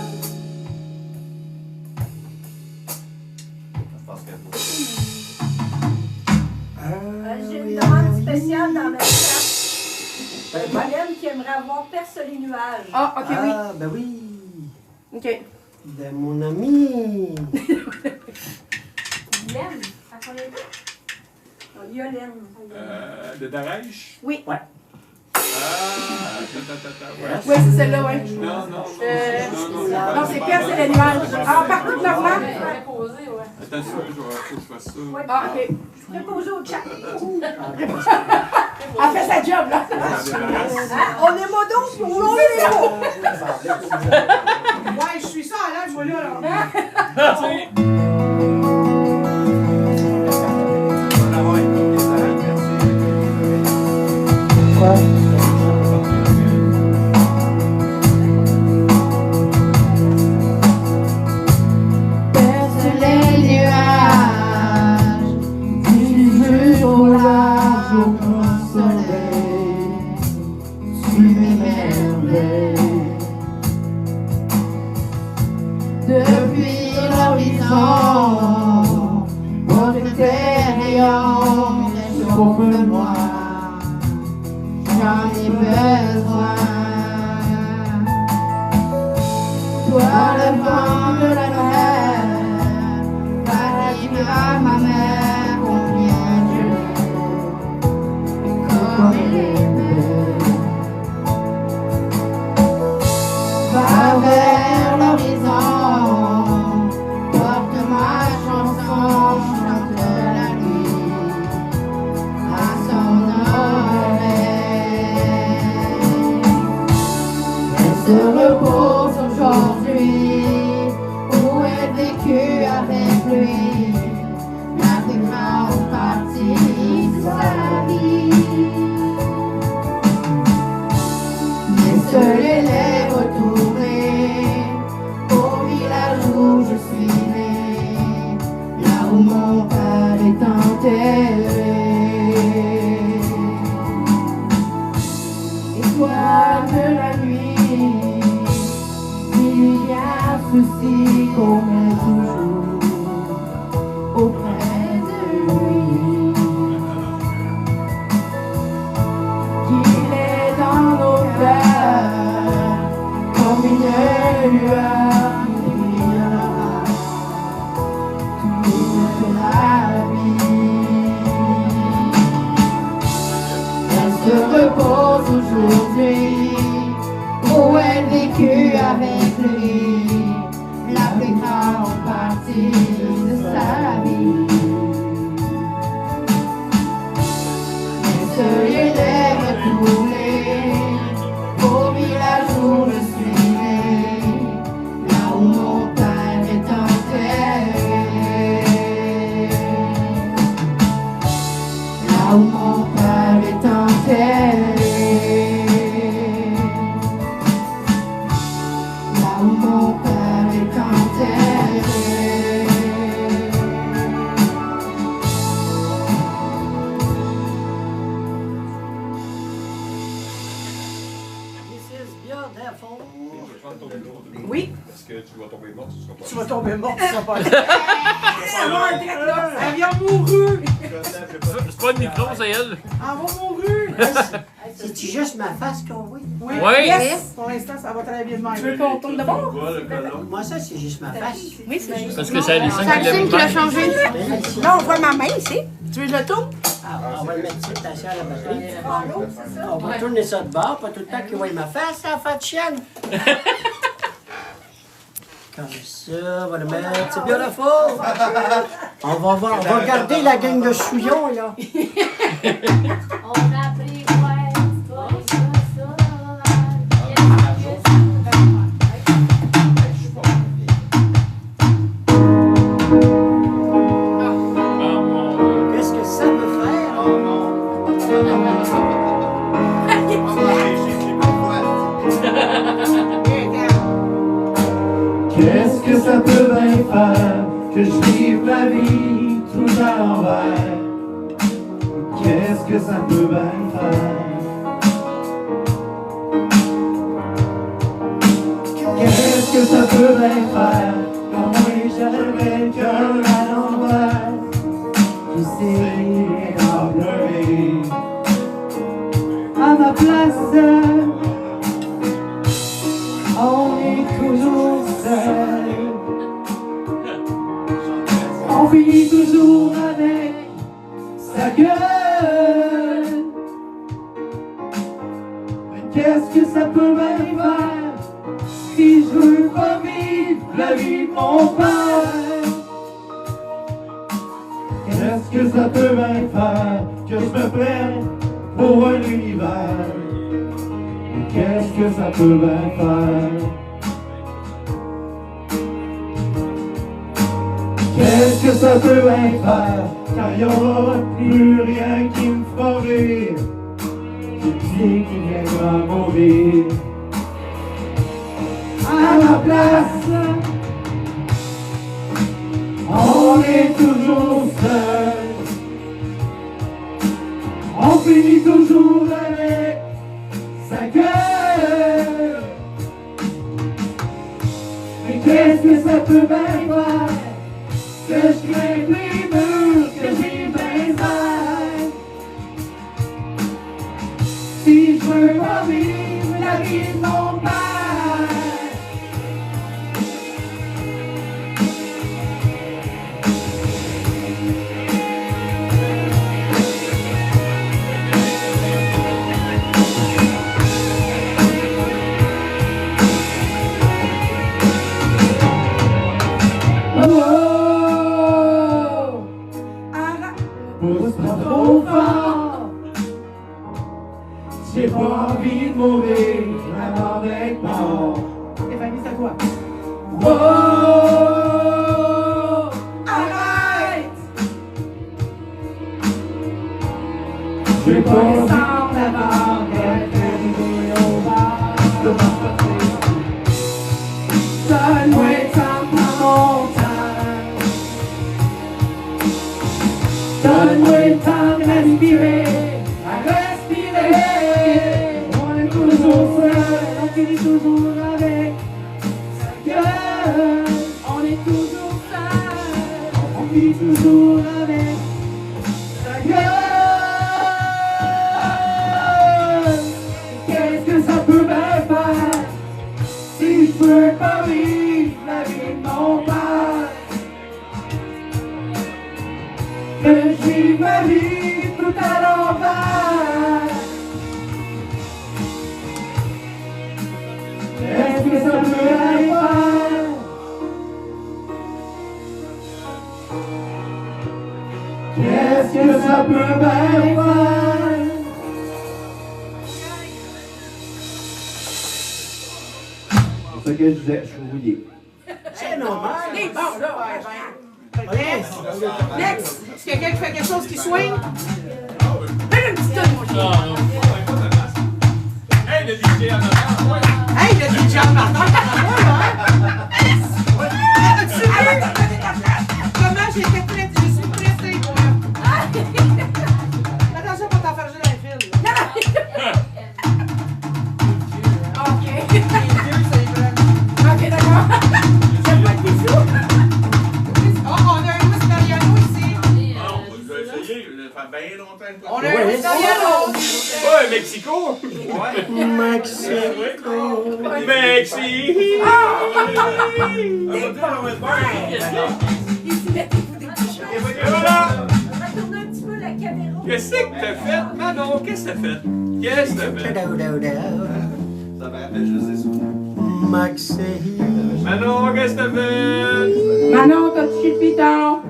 J'ai une demande spéciale dans ma chat. Hélène qui aimerait avoir Perce les nuages. Ah, ok, oui. Ah, ben oui. Ok. De mon ami. Hélène, à combien de temps? Yolène. De Darèche? Oui. Ouais. Ah, ouais. Oui, c'est celle-là, ouais. Non, Non, c'est Perce et les nuages. Ah, partout de la flamme? Attends, faut que je fasse ça. Ah, ok. Préposé au chat. Elle fait sa job, là. On est modos, puis on est zéro. Ouais, je suis ça à l'âge, voilà, là. Perce les nuages, du jour au large au grand soleil, tu m'émerveilles. Depuis l'horizon, porte tes rayons, réchauffe-moi, j'en ai besoin. Toi le vent de la mer, arrive à ma mère, combien je l'aime, comme elle est belle. Va vers l'horizon, porte ma chanson, chante la nuit à son oreille. Elle se repose aujourd'hui, où elle vécut avec lui la plus grande partie de sa vie. Mais seul elle est retournée au village où je suis née, là où mon père est enterré. Étoile de la nuit, il y a un souci qu'on est toujours auprès de lui. Qu'il est dans nos cœurs comme une lueur qui brillera toute la vie. Elle se repose aujourd'hui, où elle vécut avec lui la plus grande partie de sa vie. Mais seul elle est retournée au village où je suis née, là où mon père est enterré. Là où mon père est enterré. Là où mon père est enterré. This is beautiful. Oui. Parce que tu vas tomber mort, tu seras pas. Tu vas tomber mort, tu seras pas là. Elle vient mourir. C'est pas une micro, c'est elle. Elle va mourir. C'est-tu juste ma face qu'on voit? Oui. Oui. Yes. Pour l'instant, ça va très bien de même. Tu veux qu'on tourne de bord? Moi, ça, c'est juste ma face. Oui, c'est juste. Parce que c'est Alison qui Maxime qui l'a changé. Là, Là, on voit ma main ici. Tu veux que je le tourne? on va le mettre ici, attention à la batterie. On va tourner ça de bord, pas tout le temps qu'il voit ma face, ça fait de chienne. Comme ça, on va le mettre, c'est bien la faute. On va regarder la gang de souillons, là. On a pris ouais, Qu'est-ce que ça peut faire? Qu'est-ce que ça peut bien faire que je vive la vie tout à l'envers? Qu'est-ce que ça peut bien faire? Qu'est-ce que ça peut bien faire quand moi j'avais le cœur à l'envers? Qui s'est à pleurer à ma place? On est toujours seul. On finit toujours avec sa gueule. Mais qu'est-ce que ça peut bien faire si je veux pas vivre la vie de mon père? Qu'est-ce que ça peut bien faire que je me prenne pour un univers? Qu'est-ce que ça peut bien faire? Qu'est-ce que ça peut bien faire quand il n'y aura plus rien qui me fera rire? Qui dit qu'il viendra mourir à ma place? On est toujours seul. On finit toujours avec sa gueule. Mais qu'est-ce que ça peut bien faire que je crée les murs, que j'ai bien mal? Si je veux pas vivre la vie de mon père. Pousse pas trop fort. J'ai pas envie de mourir, la mort d'être mort. Stéphanie, c'est à toi. Oh, arrête! J'ai pas envie Descendre la barre, d'être brûlé au bar. donne-moi le temps de mon temps. Donne-moi le temps de respirer, à respirer. On est toujours seul, on finit toujours avec sa gueule. On est toujours seul. On finit toujours avec sa gueule. Qu'est-ce que ça peut bien faire si je veux pas vivre la vie de mon père? Que je vive ma vie tout à l'envers. Qu'est-ce que ça peut bien faire? Qu'est-ce que ça peut bien faire? C'est ça que je disais, je suis rouillé. C'est normal. Hey, bon, là, ouais, ben. Next! C'est quelqu'un qui fait quelque chose qui swing? Donne une petite tonne, mon chien. Hey, le DJ en avant! Hey, le DJ en arrière, as-tu vu? Comment j'étais prête? Je suis pressée, moi. Attention pour t'enfarger dans les fils. OK. Les deux, c'est vraiment... Mexico? Ouais. Mexico. Mexico! Et voilà! Retournez un petit peu la caméra. Qu'est-ce que t'as fait, Manon? Qu'est-ce que t'as fait? Qu'est-ce que t'as fait? Ça me rappelle juste des souvenirs. Mexico. Manon, qu'est-ce que t'as fait? Manon, t'as touché le piton.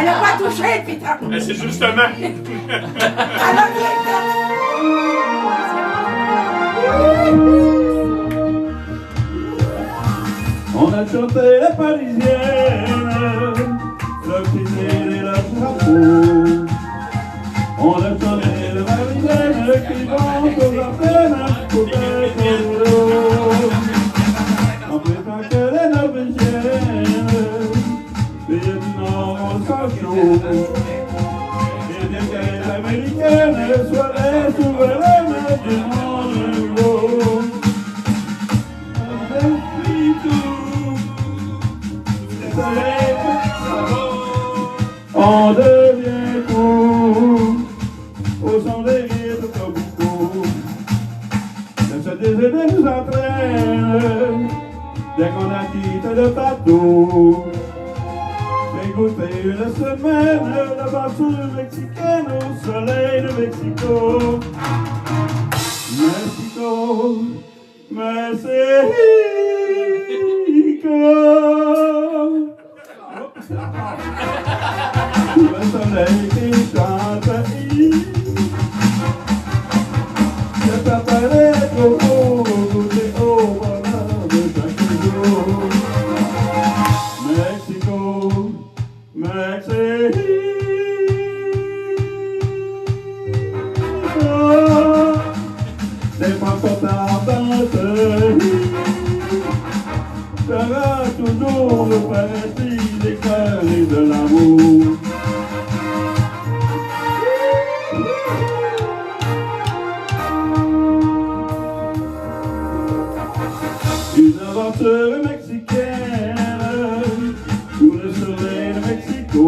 Elle a pas touché le piton. C'est justement. Elle a bien On a chanté la parisienne, le plaisir et le drapeau. On a chanté la parisienne qui monte aux antennes pour faire l'eau. En prétend que les norvégiennes, pays du Nord, on sent chaud. Et bien que les américaines soient les souveraines du monde nouveau. On devient fou au son des rires de Tobuco. Ce désir nous entraîne dès qu'on a quitté le bateau. J'ai goûté une semaine l'aventure mexicaine au soleil de Mexico. Mexico, Mexico. Le soleil qui chante, je t'appelais trop beau, goûter au bonheur de chaque jour. Mexico, Mexico. C'est pas potable, sera toujours le paradis des cœurs et de l'amour. Une aventure mexicaine sous le soleil de Mexico.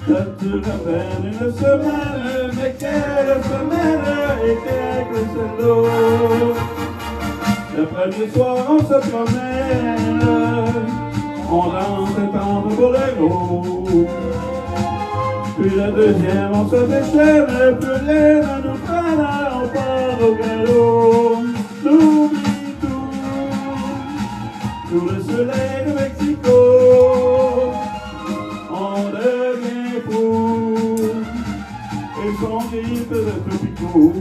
Ça dure à peine une semaine, mais quelle semaine et quel cello. Le premier soir on se promène, on danse et tente boléro. Puis le deuxième on se déchaîne, plus rien ne nous freine, on part au galop. Nous oublie tout, sous le soleil de Mexico, on devient fou, et son rythme de tropicaux.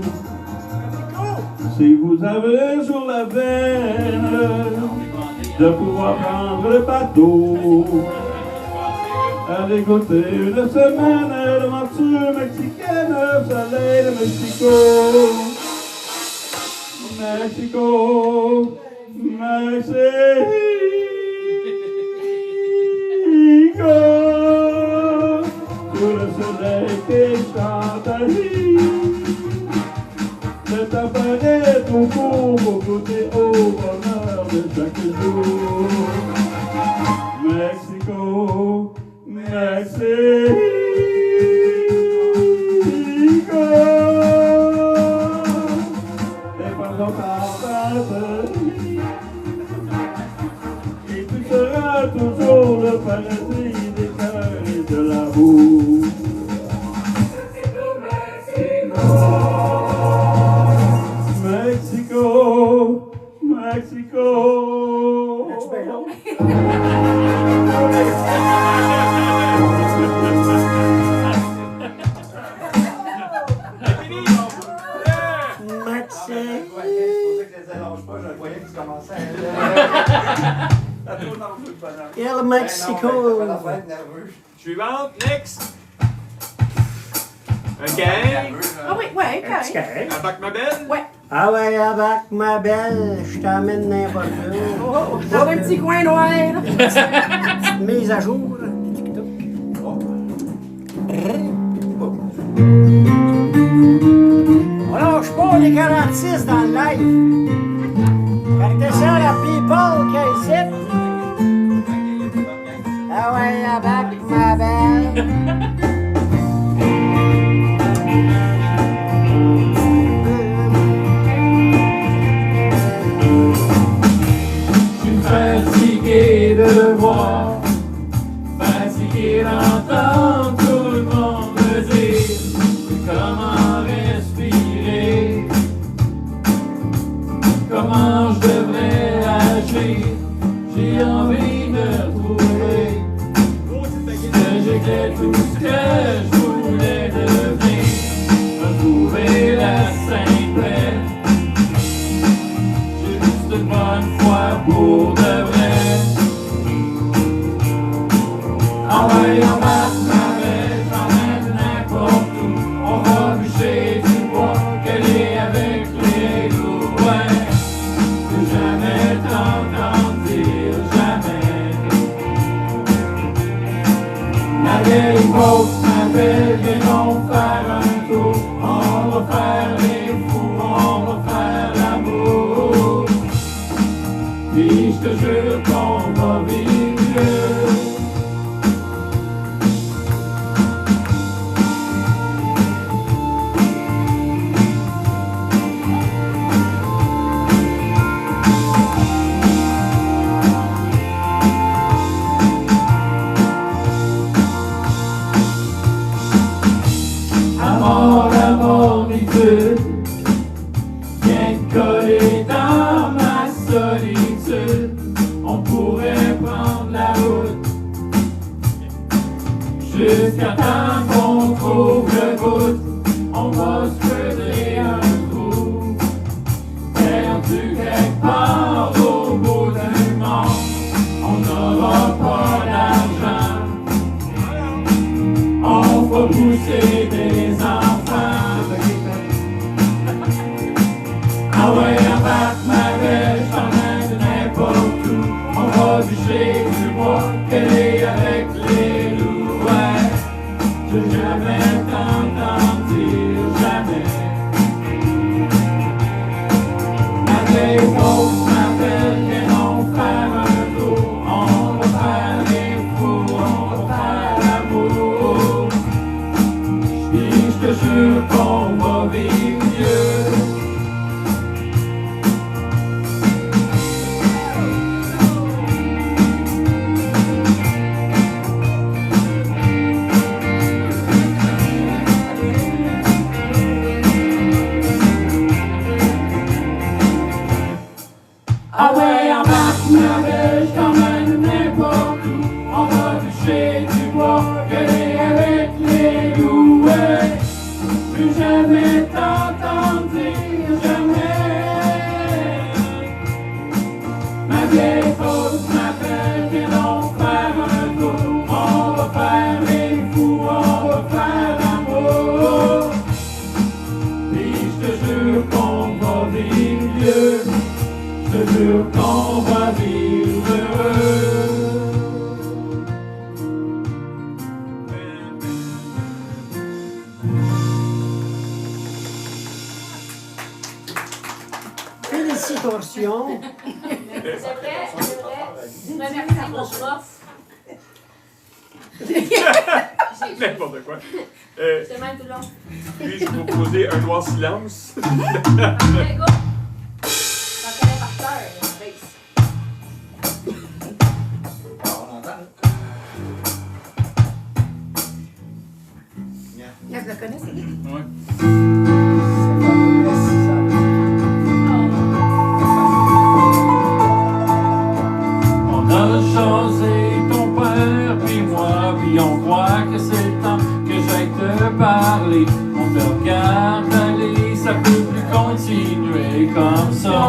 Si vous avez sur la veine de pouvoir prendre le bateau, allez goûter une semaine d'aventure mexicaine au soleil de Mexico. Mexico, Mexico, sous le soleil qui chante. Je t'appelais tout court pour goûter au bonheur de chaque jour. Mexico, Mexico. Et pendant ta patrie, et tu seras toujours le paradis des cœurs et de l'amour. Mexico, Mexico. El Mexico. Suivante, next. OK. Ah oui, ouais, correct. Abac ma belle? Ouais. Ah ouais, abac ma belle, je t'emmène n'importe où. Oh, dans un petit coin noir. Petite mise à jour. On lâche pas les 46 dans le live. Quand t'es ça, la people qui est ici. Ah ouais, abac ma belle. solitude. Viens te coller dans ma solitude. On pourrait prendre la route jusqu'à temps qu'on trouve le bout. On va se creuser un trou perdu quelque part au bout du monde. On n'aura pas d'argent, on va pousser des enfants. Ah ouais, embarque ma belle, je t'emmène n'importe où. On va bûcher du bois, qu'elle avec les loups. Ouais, j'ai jamais t'entendre dire jamais. Ma vieille fausse m'appelle, viens on faire un tour. On va faire les fous, on va faire l'amour. Puis je te jure qu'on va vivre mieux. Ah ouais, embarque ma belle, je t'emmène n'importe où. On va bûcher du bois, gueuler avec les loups. Ouais, plus jamais t'entendre dire jamais. Ma vieille fausse m'appelle, viens donc faire un tour. On va faire les fous, on va faire l'amour. Puis je te jure qu'on va vivre mieux. Je te jure qu'on va vivre heureux. Félicitations. C'est vrai. Remercie mon prof. N'importe quoi. C'est même tout le long. Puis-je vous proposer un noir silence? Allez, go! J'en connais par cœur, Grace. On entend, là. Je le connais, c'est lui. Ouais. On a changé ton père puis moi, puis on croit que c'est le temps que j'aille te parler. On te regarde aller, ça peut plus continuer comme ça.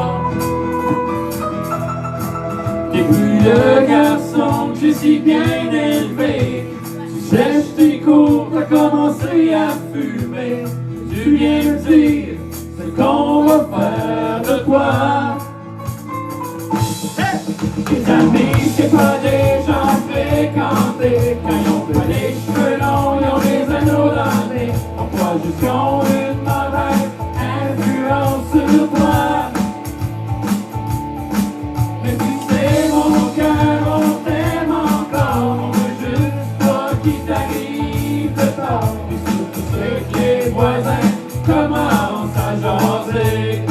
T'es plus le garçon que j'ai si bien élevé. Tu sèches tes cours, t'as commencé à fumer. Tu viens me dire ce qu'on va faire de toi. Tes amis, c'est pas des gens fréquentés. Quand ils ont pas les cheveux longs, ils ont des anneaux dans le nez. On croit juste qu'ils ont une mauvaise influence sur toi. Mais tu sais, mon cœur, on t'aime encore. On veut juste pas qu'il t'arrive de tort. Et surtout ceux que les voisins commencent à jaser.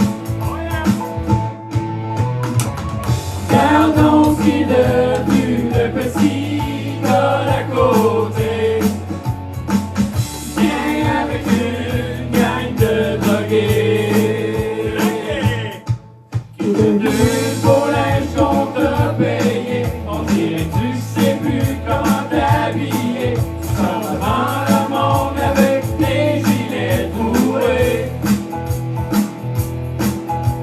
Gardons ce qui est devenu le petit gars d'à côté. Viens avec une gang de drogués. Qui est devenu le beau linge qu'on t'a payé. On dirait que tu sais plus comment t'habiller. Tu sors devant le monde avec tes gilets troués.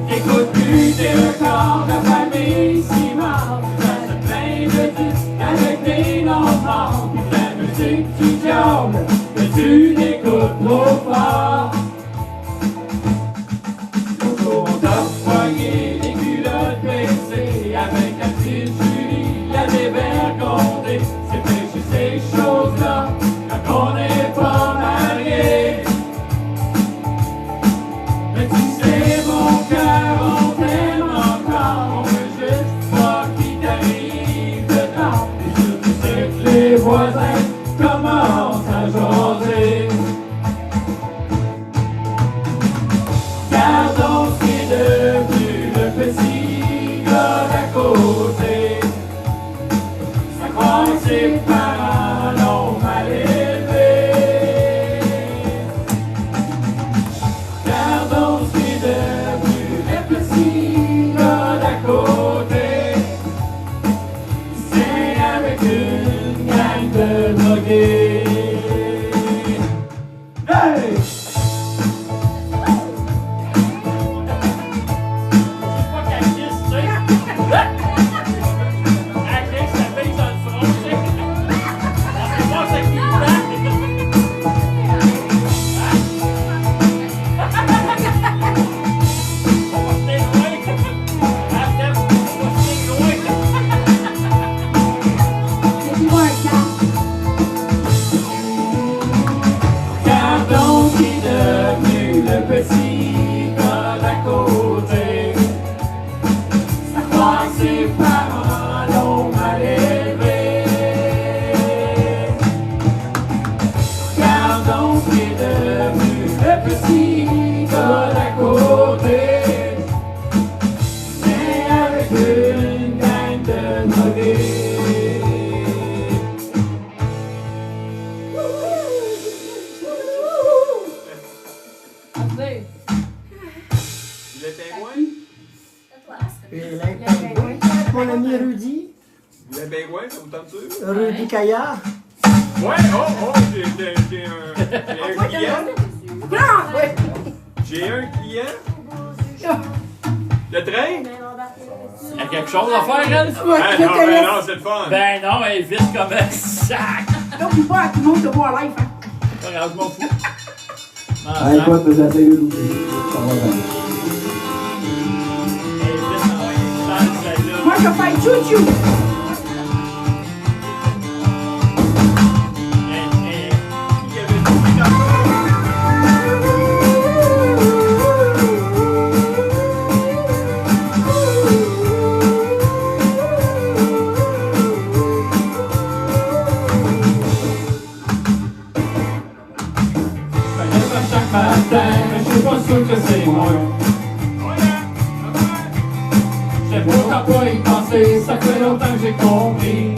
T'écoutes plus tes records de famille si mal. Tu restes plein de disques avec des noms morts. Puis la musique tu diable, mais tu n'écoutes trop fort. donc qui est devenu le petit gars d'à côté. Ça croit que ses parents l'ont mal élevé. Regarde donc qui est devenu le petit gars d'à côté. Mais avec une gang de drogués. Mon ami Rudy. Le pingouin, ça vous tente-tu? Rudy Caillard. Ouais, j'ai un client. J'ai un client. Le train? Il y a quelque chose à faire, elle? Non, c'est le fun. Ben non, elle est vite comme un sac. N'oublie pas, tout le monde te voit en live. Hein? Regarde, je m'en fous. Ah, écoute, j'essaie de l'oublier. Ça va bien. Moi, je fais chou-chou. Mais je suis pas sûr que c'est moi. J'aime pourtant pas y penser, ça fait longtemps que j'ai compris.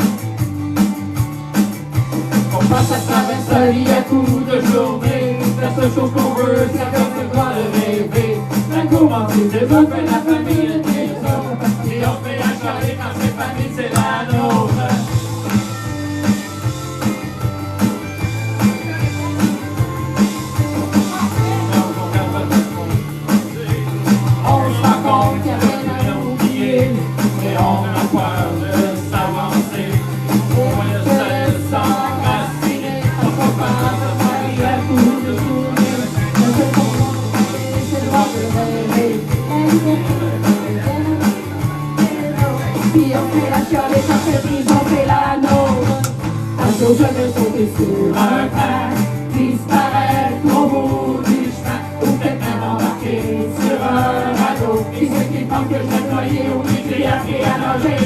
On passe à travers sa vie à coups de journée. La seule chose qu'on veut, c'est faire le droit de rêver. La gourmandise développe la famille des autres. Et on fait un charler quand c'est famille, c'est la nôtre. Et on a peur de s'avancer. Au moins le seul s'enraciner. On peut pas se marier à coups de sourire. On se comprend, c'est le droit de rêver. Puis on fait la chiale et quand c'est prise, on fait la nôtre. Un jour je vais sauter sur un train, disparaître au bout du chemin, ou peut-être même embarquer sur un radeau. Qui c'est qui pense que je vais noyer ou que j'ai appris à nager?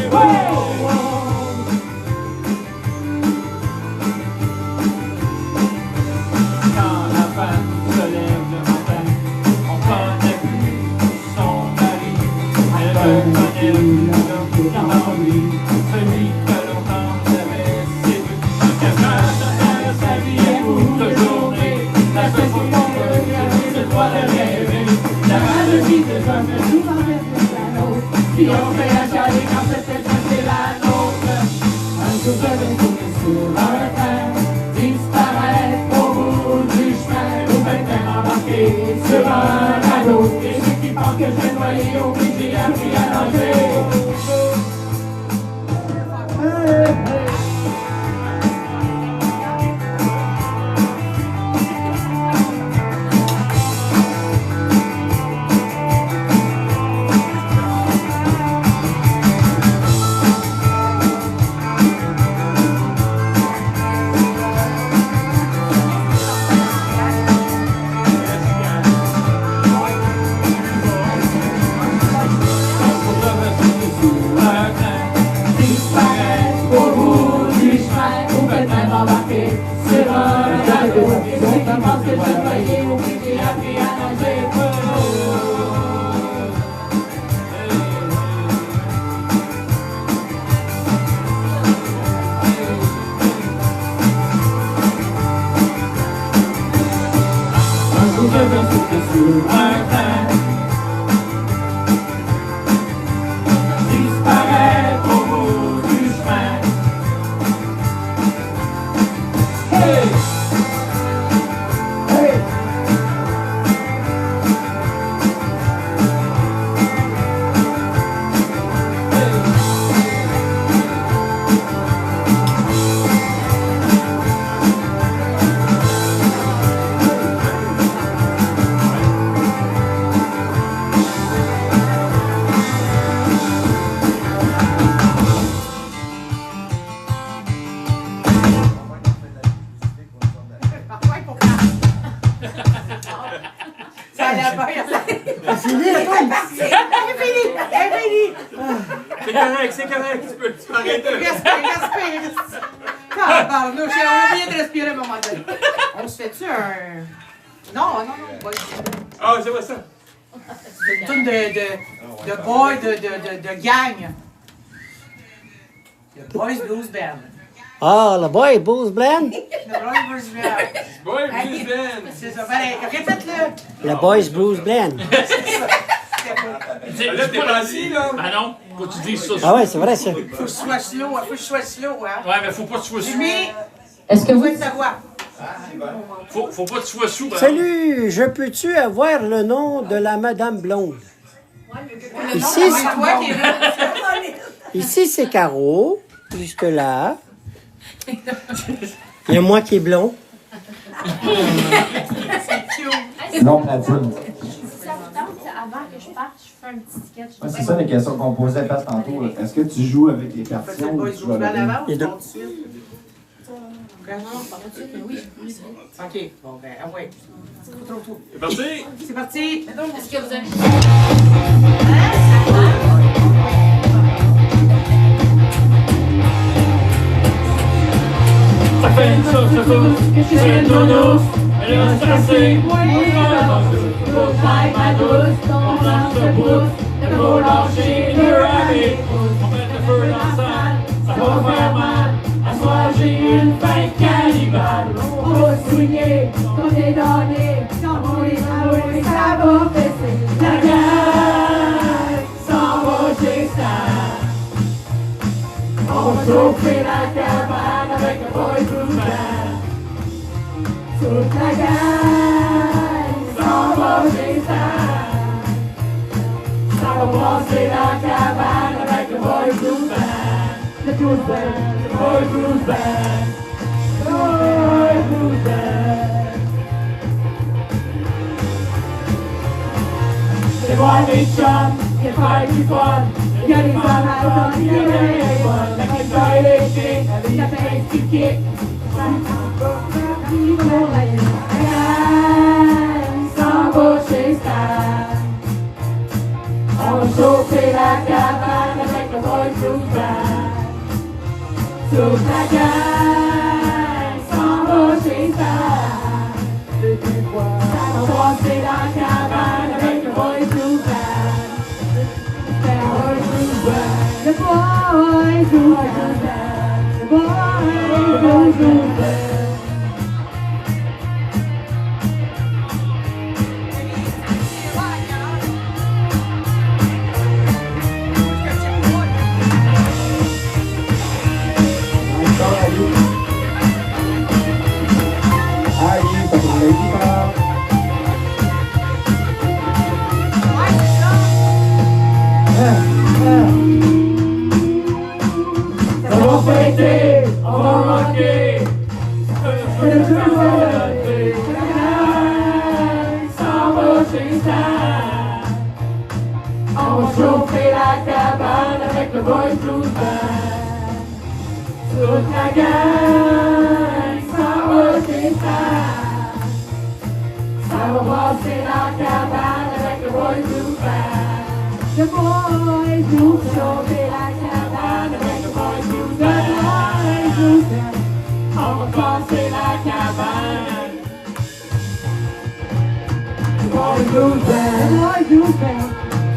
Quand la femme se lève le matin, on connaît plus son mari. Elle connaît le car en lui, celui que longtemps j'avais séduit. Qu'elle fasse à sa vie à bout de journée. La seule chose qu'on veut, c'est le droit de rêver. La maladie de l'homme nous enlève la nôtre. Puis on fait un chalet quand c'était c'est la nôtre. Un jour je vais tomber sur un train, disparaître au bout du chemin, ou peut-être embarquer sur un radeau. Et ceux qui pensent que je vais noyer, obligé à appris à nager. Disparaître au bout du chemin. Hey! Hey! C'est fini, la toune. C'est correct, tu peux arrêter. Respire. Tabarnouche, on a oublié de respirer à un moment donné. On se fait-tu un... Non. Ah, c'est vrai ça. C'est une toune de boy, de gang. The Boys Blues Band. Ah, le boy, Blues Blend. The Boys Blues Band. Boy, Blues Band. C'est ça, allez, répète-le. Le Boys Blues Blend. Là, t'es pas assis, là. Ah non, faut que tu dises ça. Ah ouais, c'est vrai, ça. Faut que je sois slow, hein. Ouais, mais faut pas que tu sois sous. Jimmy, est-ce que vous êtes sa voix? Faut pas que tu sois sous. Salut, je peux-tu avoir le nom de la Madame Blonde? Ici, C'est toi qui es là. ici c'est Caro, juste là. Il y a moi qui est blond. Non, platine. Ça vous tente, avant que je parte, je fais un petit sketch. Ouais, c'est ça la question qu'on posait pas tantôt. là. Est-ce que tu joues avec les Faites le partitions ou Boys tu joues Blues Band avec avant ou Les deux. tout de suite? OK, bon ben, ah ouais. Trop. C'est parti. C'est parti. Est-ce que vous avez... Ça fait une sauce de douce, que je suis une douce. Elle va se casser, faut taille ma douce, on lance le pouce, il faut lâcher le rabbit. On met le feu dans la salle, ça va faire mal. À soir j'ai une faim cannibale. On va swinguer, comme des damnés, quand on les envoie, ça va fesser. La gueule s'en va chez Stan. On va chauffer la cabane avec le Boys Blues Band. Toute la gang S'en va chez Stan. Ça va brasser la cabane avec le Boys Blues Band. le blues band. Boys Blues Band. Boys Blues Band. C'est moi les chums, les frères du fun. Il y a des femmes à l'automne, il y a des bonnes. La guitare électrique, la fête qui kick. S'en va chez Stan. On va chauffer la cabane avec le Boys Blues Band. Toute la gang s'en va chez Stan. Ça va brasser la cabane avec le Boys Blues Band. Boys Blues Band. The boys do that. The boys do that. On va fêter, on va rocker. Le plus beau de s'en va chez Stan. On va chauffer la cabane avec le Boys Blues Band. Toute la gang s'en va chez Stan. Ça va brasser la cabane avec le Boys Blues Band. The boys do Chauffer la cabane avec le Boys Blues Band. On va casser la cabane. Boys Blues Band. boys do that.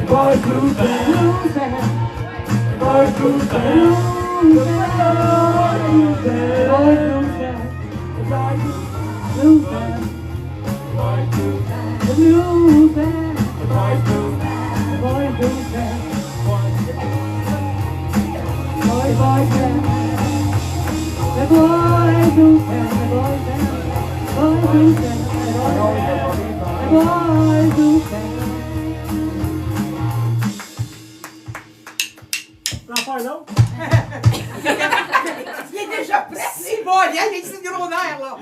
Boys Blues Band. Blues band. Boys Blues Band. Blues band. Boys do that. Blues band. Boys Blues Band. The blues band. Boys Blues Band. The boys do that. Boys band. The boys do that. The boys band. Boys do that. The boys do that. Prends pas un autre. Il est déjà prêt. C'est bon, il y a des petits gros nerfs, là.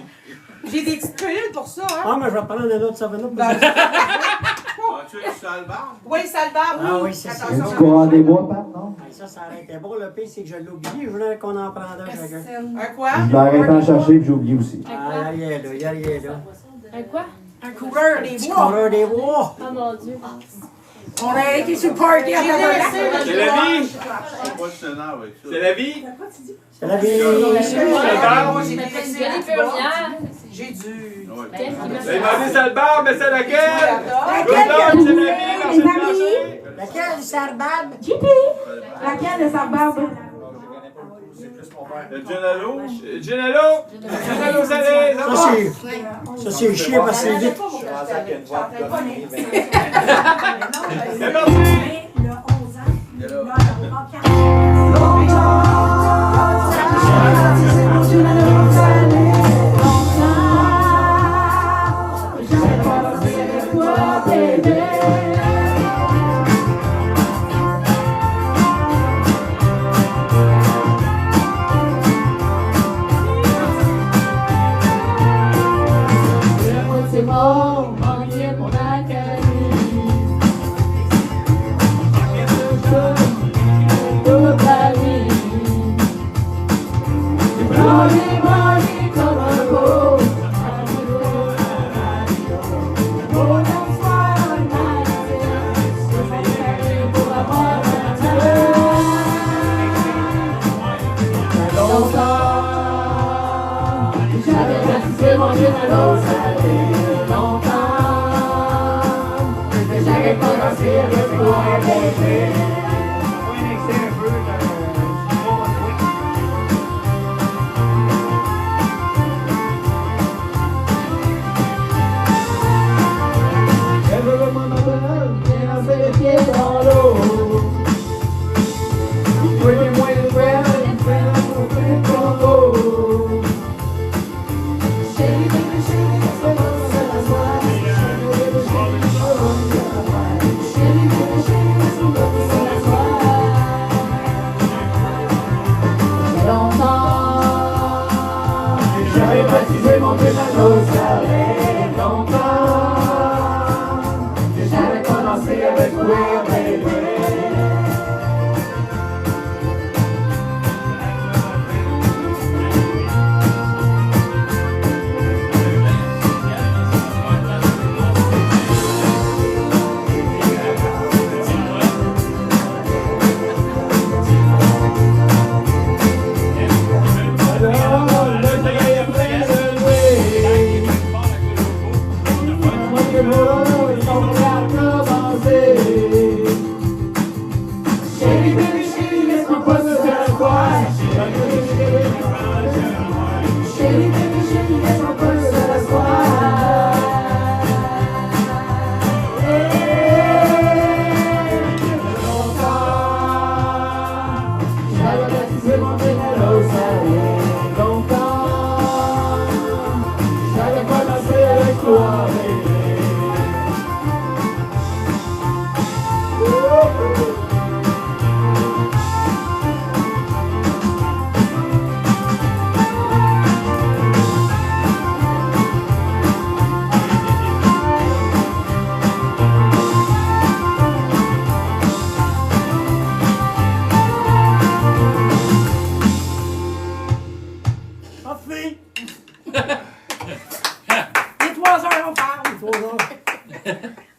J'ai des petites pilules pour ça, hein. Ah, mais je vais prendre un autre Savannah. Tu es Salbar? Oui, Salbar, oui. Ah oui, c'est ça. Attention. Du courant des bois, Pat, non? Ça aurait été bon. Le pire, c'est que je l'ai oublié. Je voulais qu'on en prenne un chacun. Un quoi? Je vais arrêter d'en chercher et j'ai oublié aussi. Ah, il y a rien là, il y a rien là. Un quoi? Un coureur des bois. Coureur des bois. Oh mon Dieu. On a été sur le party à C'est la vie! C'est la vie! C'est la vie. J'ai dû. Vous avez demandé ça le bar, mais c'est laquelle? Laquelle? C'est la vie, Marcel Blanchet! Laquelle, Sarbab? JP! Laquelle de sa barbe? Le Gennalo? Gennalo? Gennalo salé! Ça, c'est chier parce que c'est vite. C'est parti! Le 11 ans, il va avoir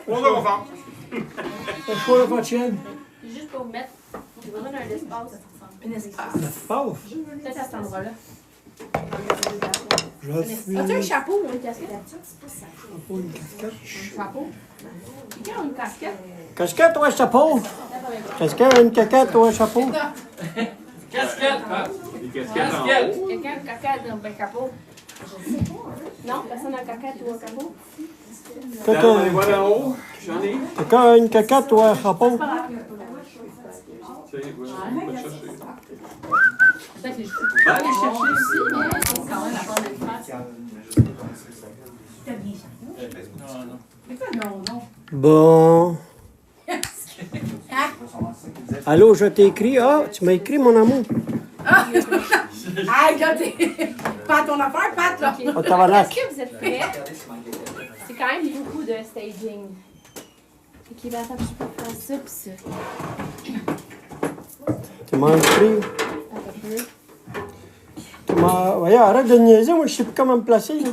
3 heures, on part. C'est quoi la prochaine? Juste pour mettre, j'ai besoin d'un espace. Un espace. L'espace? Peut-être à cet endroit-là. Je suis... As-tu un chapeau ou une casquette? Chapeau, une casquette. Un chapeau? Quelqu'un a une casquette? Casquette ou un chapeau? Casquette, une casquette ou un chapeau? Casquette! Des casquettes en haut. Quelqu'un a une casquette ou un capot? Non? Personne n'a un casquette ou un capot? On les voit d'en haut. J'en ai. Quelqu'un a une casquette ou un chapeau? Tiens, va te chercher. Peut-être les cheveux. Va aller chercher. Aussi, mais c'est quand même la forme de face. Non. Bon. Allô, je t'ai écrit. Ah, tu m'as écrit, mon amour. Hey, là, t'es pas ton affaire, Pat, là. Oh, tabarnak. Est-ce que vous êtes prêts? C'est quand même beaucoup de staging. Fait qu'il va attendre, je peux faire ça pis ça. Tu m'as écrit. Attends un peu. Tu m'as... Voyons, arrête de niaiser, moi je sais plus comment me placer. Là.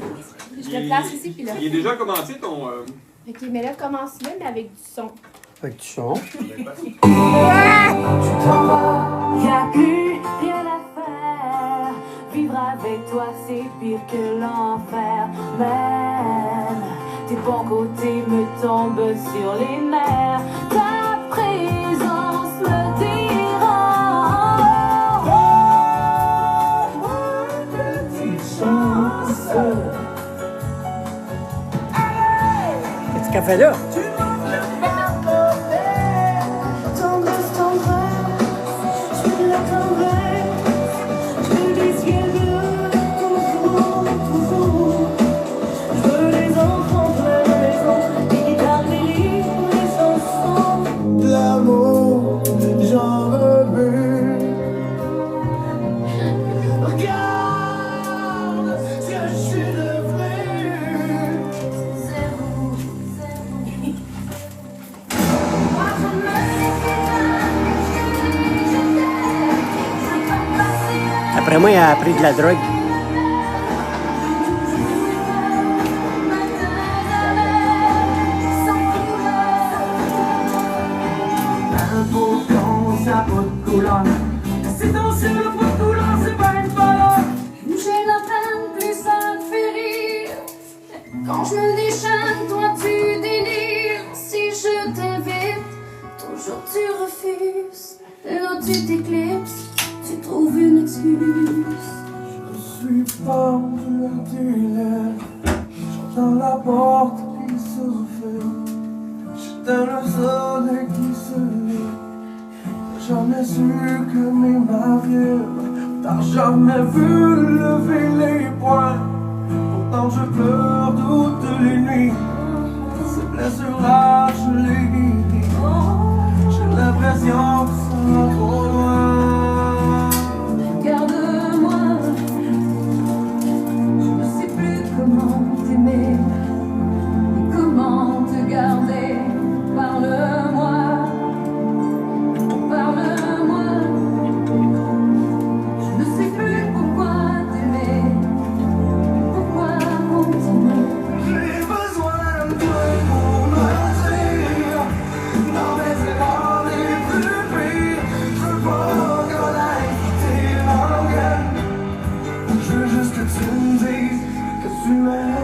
Je Je le place ici, puis là. Il est déjà commencé ton. Ok, mais là, commence-le, mais avec du son. Avec du son. Y'a plus rien à faire. Vivre avec toi, c'est pire que l'enfer. Même tes bons côtés me tombent sur les nerfs. Ta présence me dérange. Petite chance. Qu'est-ce qu'elle fait là? Tendresse, tendresse, je veux la tendresse, je veux des ciels bleus, toujours, toujours. Je veux les enfants plein de maison, des guitares, des livres, des chansons. De l'amour, j'en veux plus. Regarde ce que je suis devenu. Zéro, zéro. Après moi, il a pris de la drogue. Un beau temps, ça n'a pas de couleur. C'est dans sur le pot de couleur, c'est pas une valeur. J'ai la peine, plus ça te fait rire. Quand je me déchaîne, toi tu délires. Si je t'invite, toujours tu refuses. Là tu t'éclipses, tu trouves une excuse. Je suis pendu à tes lèvres. J'entends la porte qui se referme. J'éteins le soleil qui se lève. T'as jamais su que mes ma vierge. T'as jamais vu lever les poings. Pourtant je pleure toutes les nuits. Ces blessures-là, je les guéris. J'ai l'impression que ça va trop loin. Garde-moi, je ne sais plus comment t'aimer, ni comment te garder. Parle-moi, parle-moi. Je ne sais plus pourquoi t'aimer, pourquoi continuer. J'ai besoin de toi pour me dire dans mes efforts les plus pires. Je veux pas connaître tes langues. Je veux juste que tu me dises que tu m'aimes.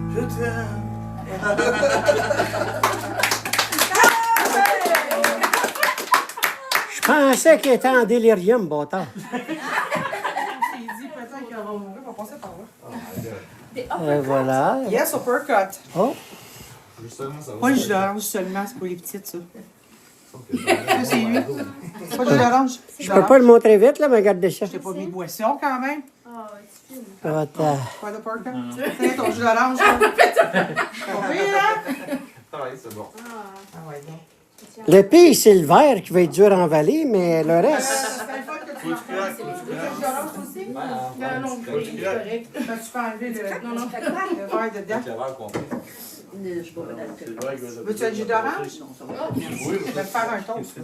Je t'aime. Je pensais qu'il était en délirium, bâtard. Il dit peut-être qu'elle va mourir, on va passer par là. Voilà. Yes, uppercut. Oh, Pas le jus d'orange seulement, c'est pour les petites, ça. Ça, c'est lui. C'est pas le jus d'orange. je peux pas le montrer vite, là, mais regardez ça. Je t'ai pas mis de boisson quand même. Attends. Pas d'uppercut. Tiens, ton jus d'orange. Pas pire, hein? C'est bon. Ah ouais, donc. Le pire, c'est le verre qui va être dur à envaler, mais le reste. C'est le fun que tu m'en fasses. Tu veux du jus d'orange aussi? Non, c'est correct. Tu peux enlever le verre dedans? Veux-tu un jus d'orange? Je vais te faire un toast.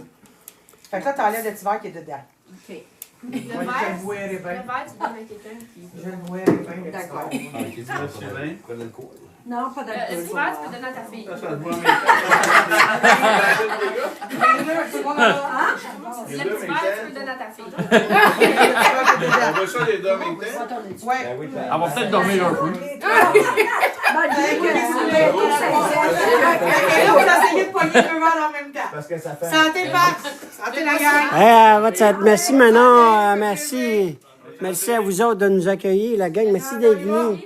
Fait que là, t'enlèves le petit verre qui est dedans. OK. Je Le le verre, boirai le bien. verre, tu donnes à quelqu'un qui... Je le boirai bien. D'accord. Non, pas Le d'alcool. petit verre, tu peux donner à ta fille. Ça se boit en même Le petit verre, tu peux donner à ta fille. On veut ça les deux en même temps? Ouais. Elle va peut-être dormir un peu. Et là, vous essayez de pogner deux verres en même temps. Parce que ça fait. Santé, Pax! Santé, la gang! Hey, merci Manon, merci. Merci à vous autres de nous accueillir, la gang. Merci d'être venus.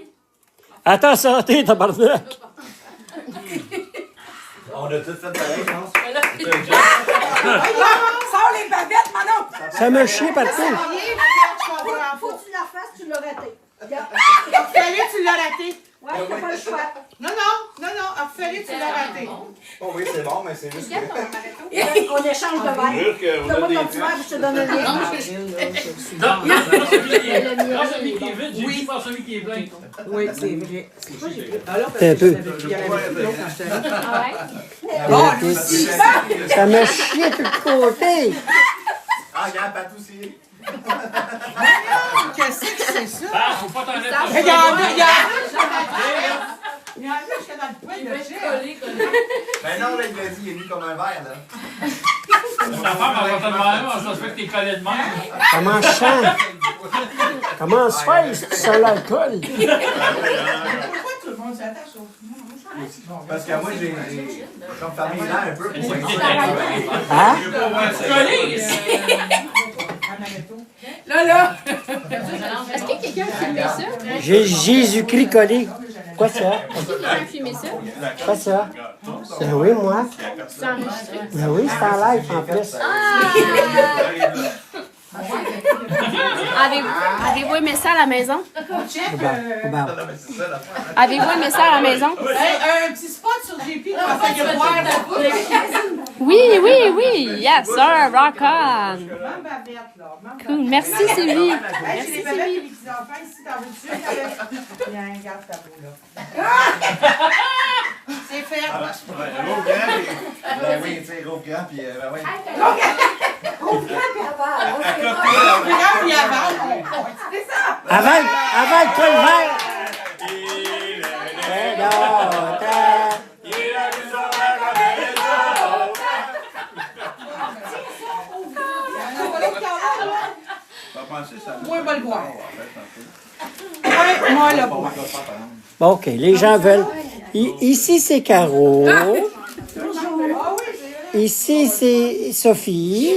À ta santé, tabarnak. On a tout fait pareil, je pense. Sors les bavettes, Manon! Ça me chie partout. Faut que tu la fasses, tu l'as raté. Fallait, tu l'as raté. Ouais, t'as pas le choix. Non, fallait, tu l'as raté. Oh oui, c'est bon, mais c'est juste que. On échange de verre. Juste qu'on a Donne-moi des ton petit verre, je te donne le mien. Dans celui qui est vide, j'ai dit pas celui qui est plein. Oui, c'est vrai. Un peu. Il y avait plus l'autre quand j'étais allée. Ah ouais? Bon, lui aussi. Ça me chie de tout côté. Ah, regarde, Pat aussi. Qu'est-ce que c'est ça? Ah, faut pas t'en mettre. Regarde! Il y en a jusqu'à dans le poil de chien. Ben non, là, il l'a dit, il est venu comme un verre, là. Ta femme, elle va te demander, ça se fait que t'es collé de même. Comment je sens? Comment se fait si tu sens l'alcool? Pourquoi tout le monde s'attache au Parce que moi, j'ai comme fermé les dents un peu pour Hein? Collé! Là! Est-ce que quelqu'un a filmé ça? J'ai Jésus-Christ collé. Quoi ça? Est-ce que quelqu'un a filmé ça? Quoi ça? Ben oui, moi. C'est enregistré. Ben oui, c'est en live en plus. Avez-vous aimé ça à la maison? Ben, Avez-vous aimé ça à la maison? Un petit spot sur JP qui va faire boire la Oui. Yes, sir. Rock on. Même bavette, là. Cool. Merci, Sylvie. Hey, j'ai des bavettes et les petits enfants ici dans votre dessus. Il y a un garde tableau, là. C'est fait. Gros grand, puis. Ben oui, tu sais, gros grand, puis. Ben oui. Gros grand puis aval. Regarde, il y a c'est ça. Avale-toi le verre! Eh non, Moi, va le boire. Ouais, moi, le boire. Bon, OK, les gens veulent. Ici, c'est Caro. Ici, c'est Sophie.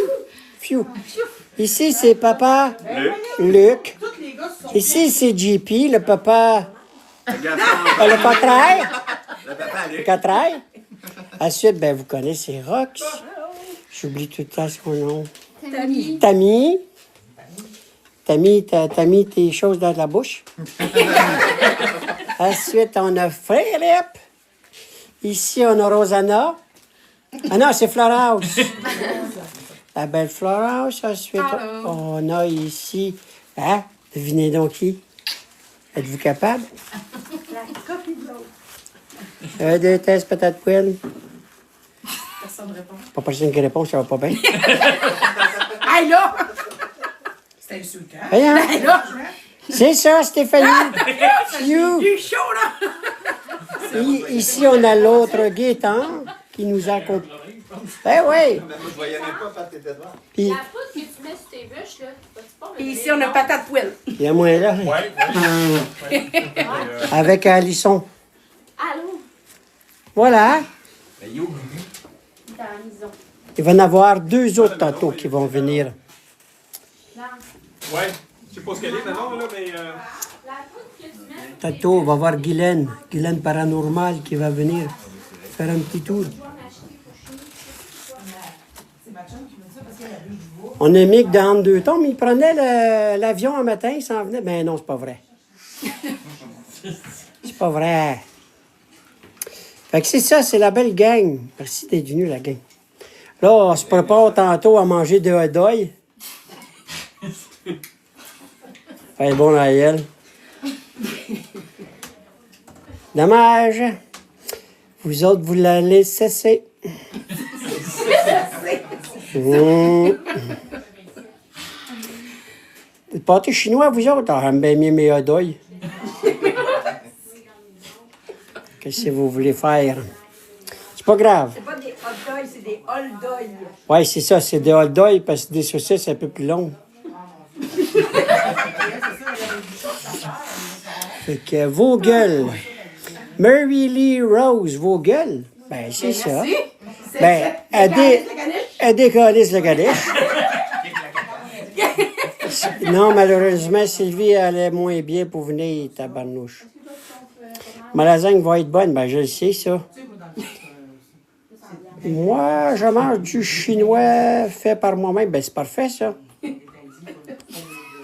Phew. Ici, c'est papa Luc. Ici, c'est JP, le papa. Le cotrail. Le cotrail. Ensuite, ben, vous connaissez Rox. J'oublie tout le temps son nom. Tammy. Tammy, t'as mis tes choses dans la bouche. Ensuite, on a Philippe. Ici, on a Rosanna. Ah non, c'est Florence. La belle Florence. Ensuite, on a ici... Hein? Devinez donc qui? Êtes-vous capable? La copie de l'autre. Un, deux, tests, patate poêle. Personne ne répond. Pas personne qui répond, ça va pas bien. Hey, là! C'est insultant. Voyons. Hey, là! C'est ça, Stéphanie. You. Il est chaud, là! Ici, on a l'autre Gaétan qui nous accompagne. Ben oui. Moi, je voyais même pas, Pat, t'étais devant. Puis, La poudre que tu mets sur tes bûches, là, vas-tu pas me Et ici, dire on a non? patate poêle. il y a moins là. Avec Alisson. Allô? Voilà. Dans la maison. Il va y en avoir deux autres tantôt qui vont venir. Ouais, je sais pas ce qu'elle est maintenant, là, mais. La poudre que tu mets... Tantôt, on va voir Guylaine Paranormal qui va venir faire un petit tour. On a mis que dans deux tombes, il prenait l'avion un matin, il s'en venait. Ben non, c'est pas vrai. C'est pas vrai. Fait que c'est ça, c'est la belle gang. Merci d'être venu, la gang. Là, on se prépare tantôt à manger de hot dog. Fait bon à elle. Dommage. Vous autres, vous l'allez cesser. Le pâté chinois, vous autres, j'aime bien mieux mes hot dogs. Qu'est-ce que vous voulez faire? C'est pas grave. C'est pas des hot dogs, c'est des hol dogs. Oui, c'est ça, c'est des hot dogs parce que des saucisses, c'est un peu plus long. Fait que vos gueules. Mary Lee Rose, vos gueules. Ben, c'est ça. Ben, elle décalisse le caniche. Non, malheureusement, Sylvie, elle est moins bien pour venir, tabarnouche. Ma lasagne va être bonne, ben je le sais, ça. Moi, je mange du chinois fait par moi-même. Ben, c'est parfait, ça.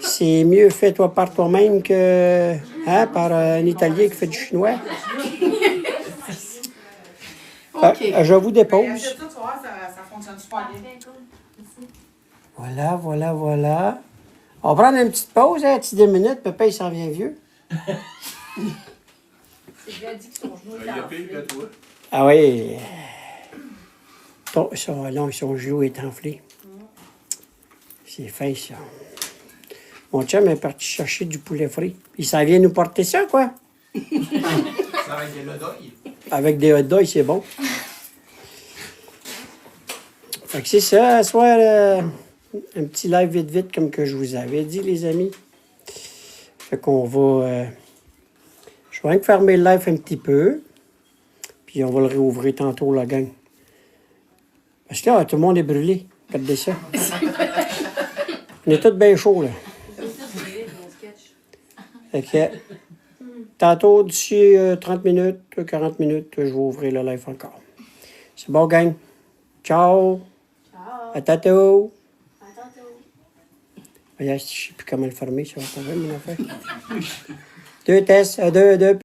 C'est mieux fait toi par toi-même que par un Italien qui fait du chinois. Je vous dépose. Ça fonctionne super bien. Voilà. On va prendre une petite pause, un petit 2 minutes. Papa, il s'en vient vieux. C'est bien dit que son genou est Il y a pire que toi. Ah oui. Son genou est enflé. C'est fin, ça. Mon chum est parti chercher du poulet frit. Il s'en vient nous porter ça, quoi. Ça avec des hot dogs. Avec des hot dogs, c'est bon. Fait que c'est ça, ce soir, un petit live vite, comme que je vous avais dit, les amis. Fait qu'on va... je vais rien que fermer le live un petit peu. Puis on va le réouvrir tantôt, la gang. Parce que là, tout le monde est brûlé. Regardez ça. On est tous bien chauds, là. Fait que, tantôt, d'ici 30 minutes, 40 minutes, je vais ouvrir le live encore. C'est bon, gang? Ciao! Ciao. À tantôt! À tantôt. Regarde, je ne sais plus comment le fermer, ça va pas vrai, mon affaire. 2 tests, 2.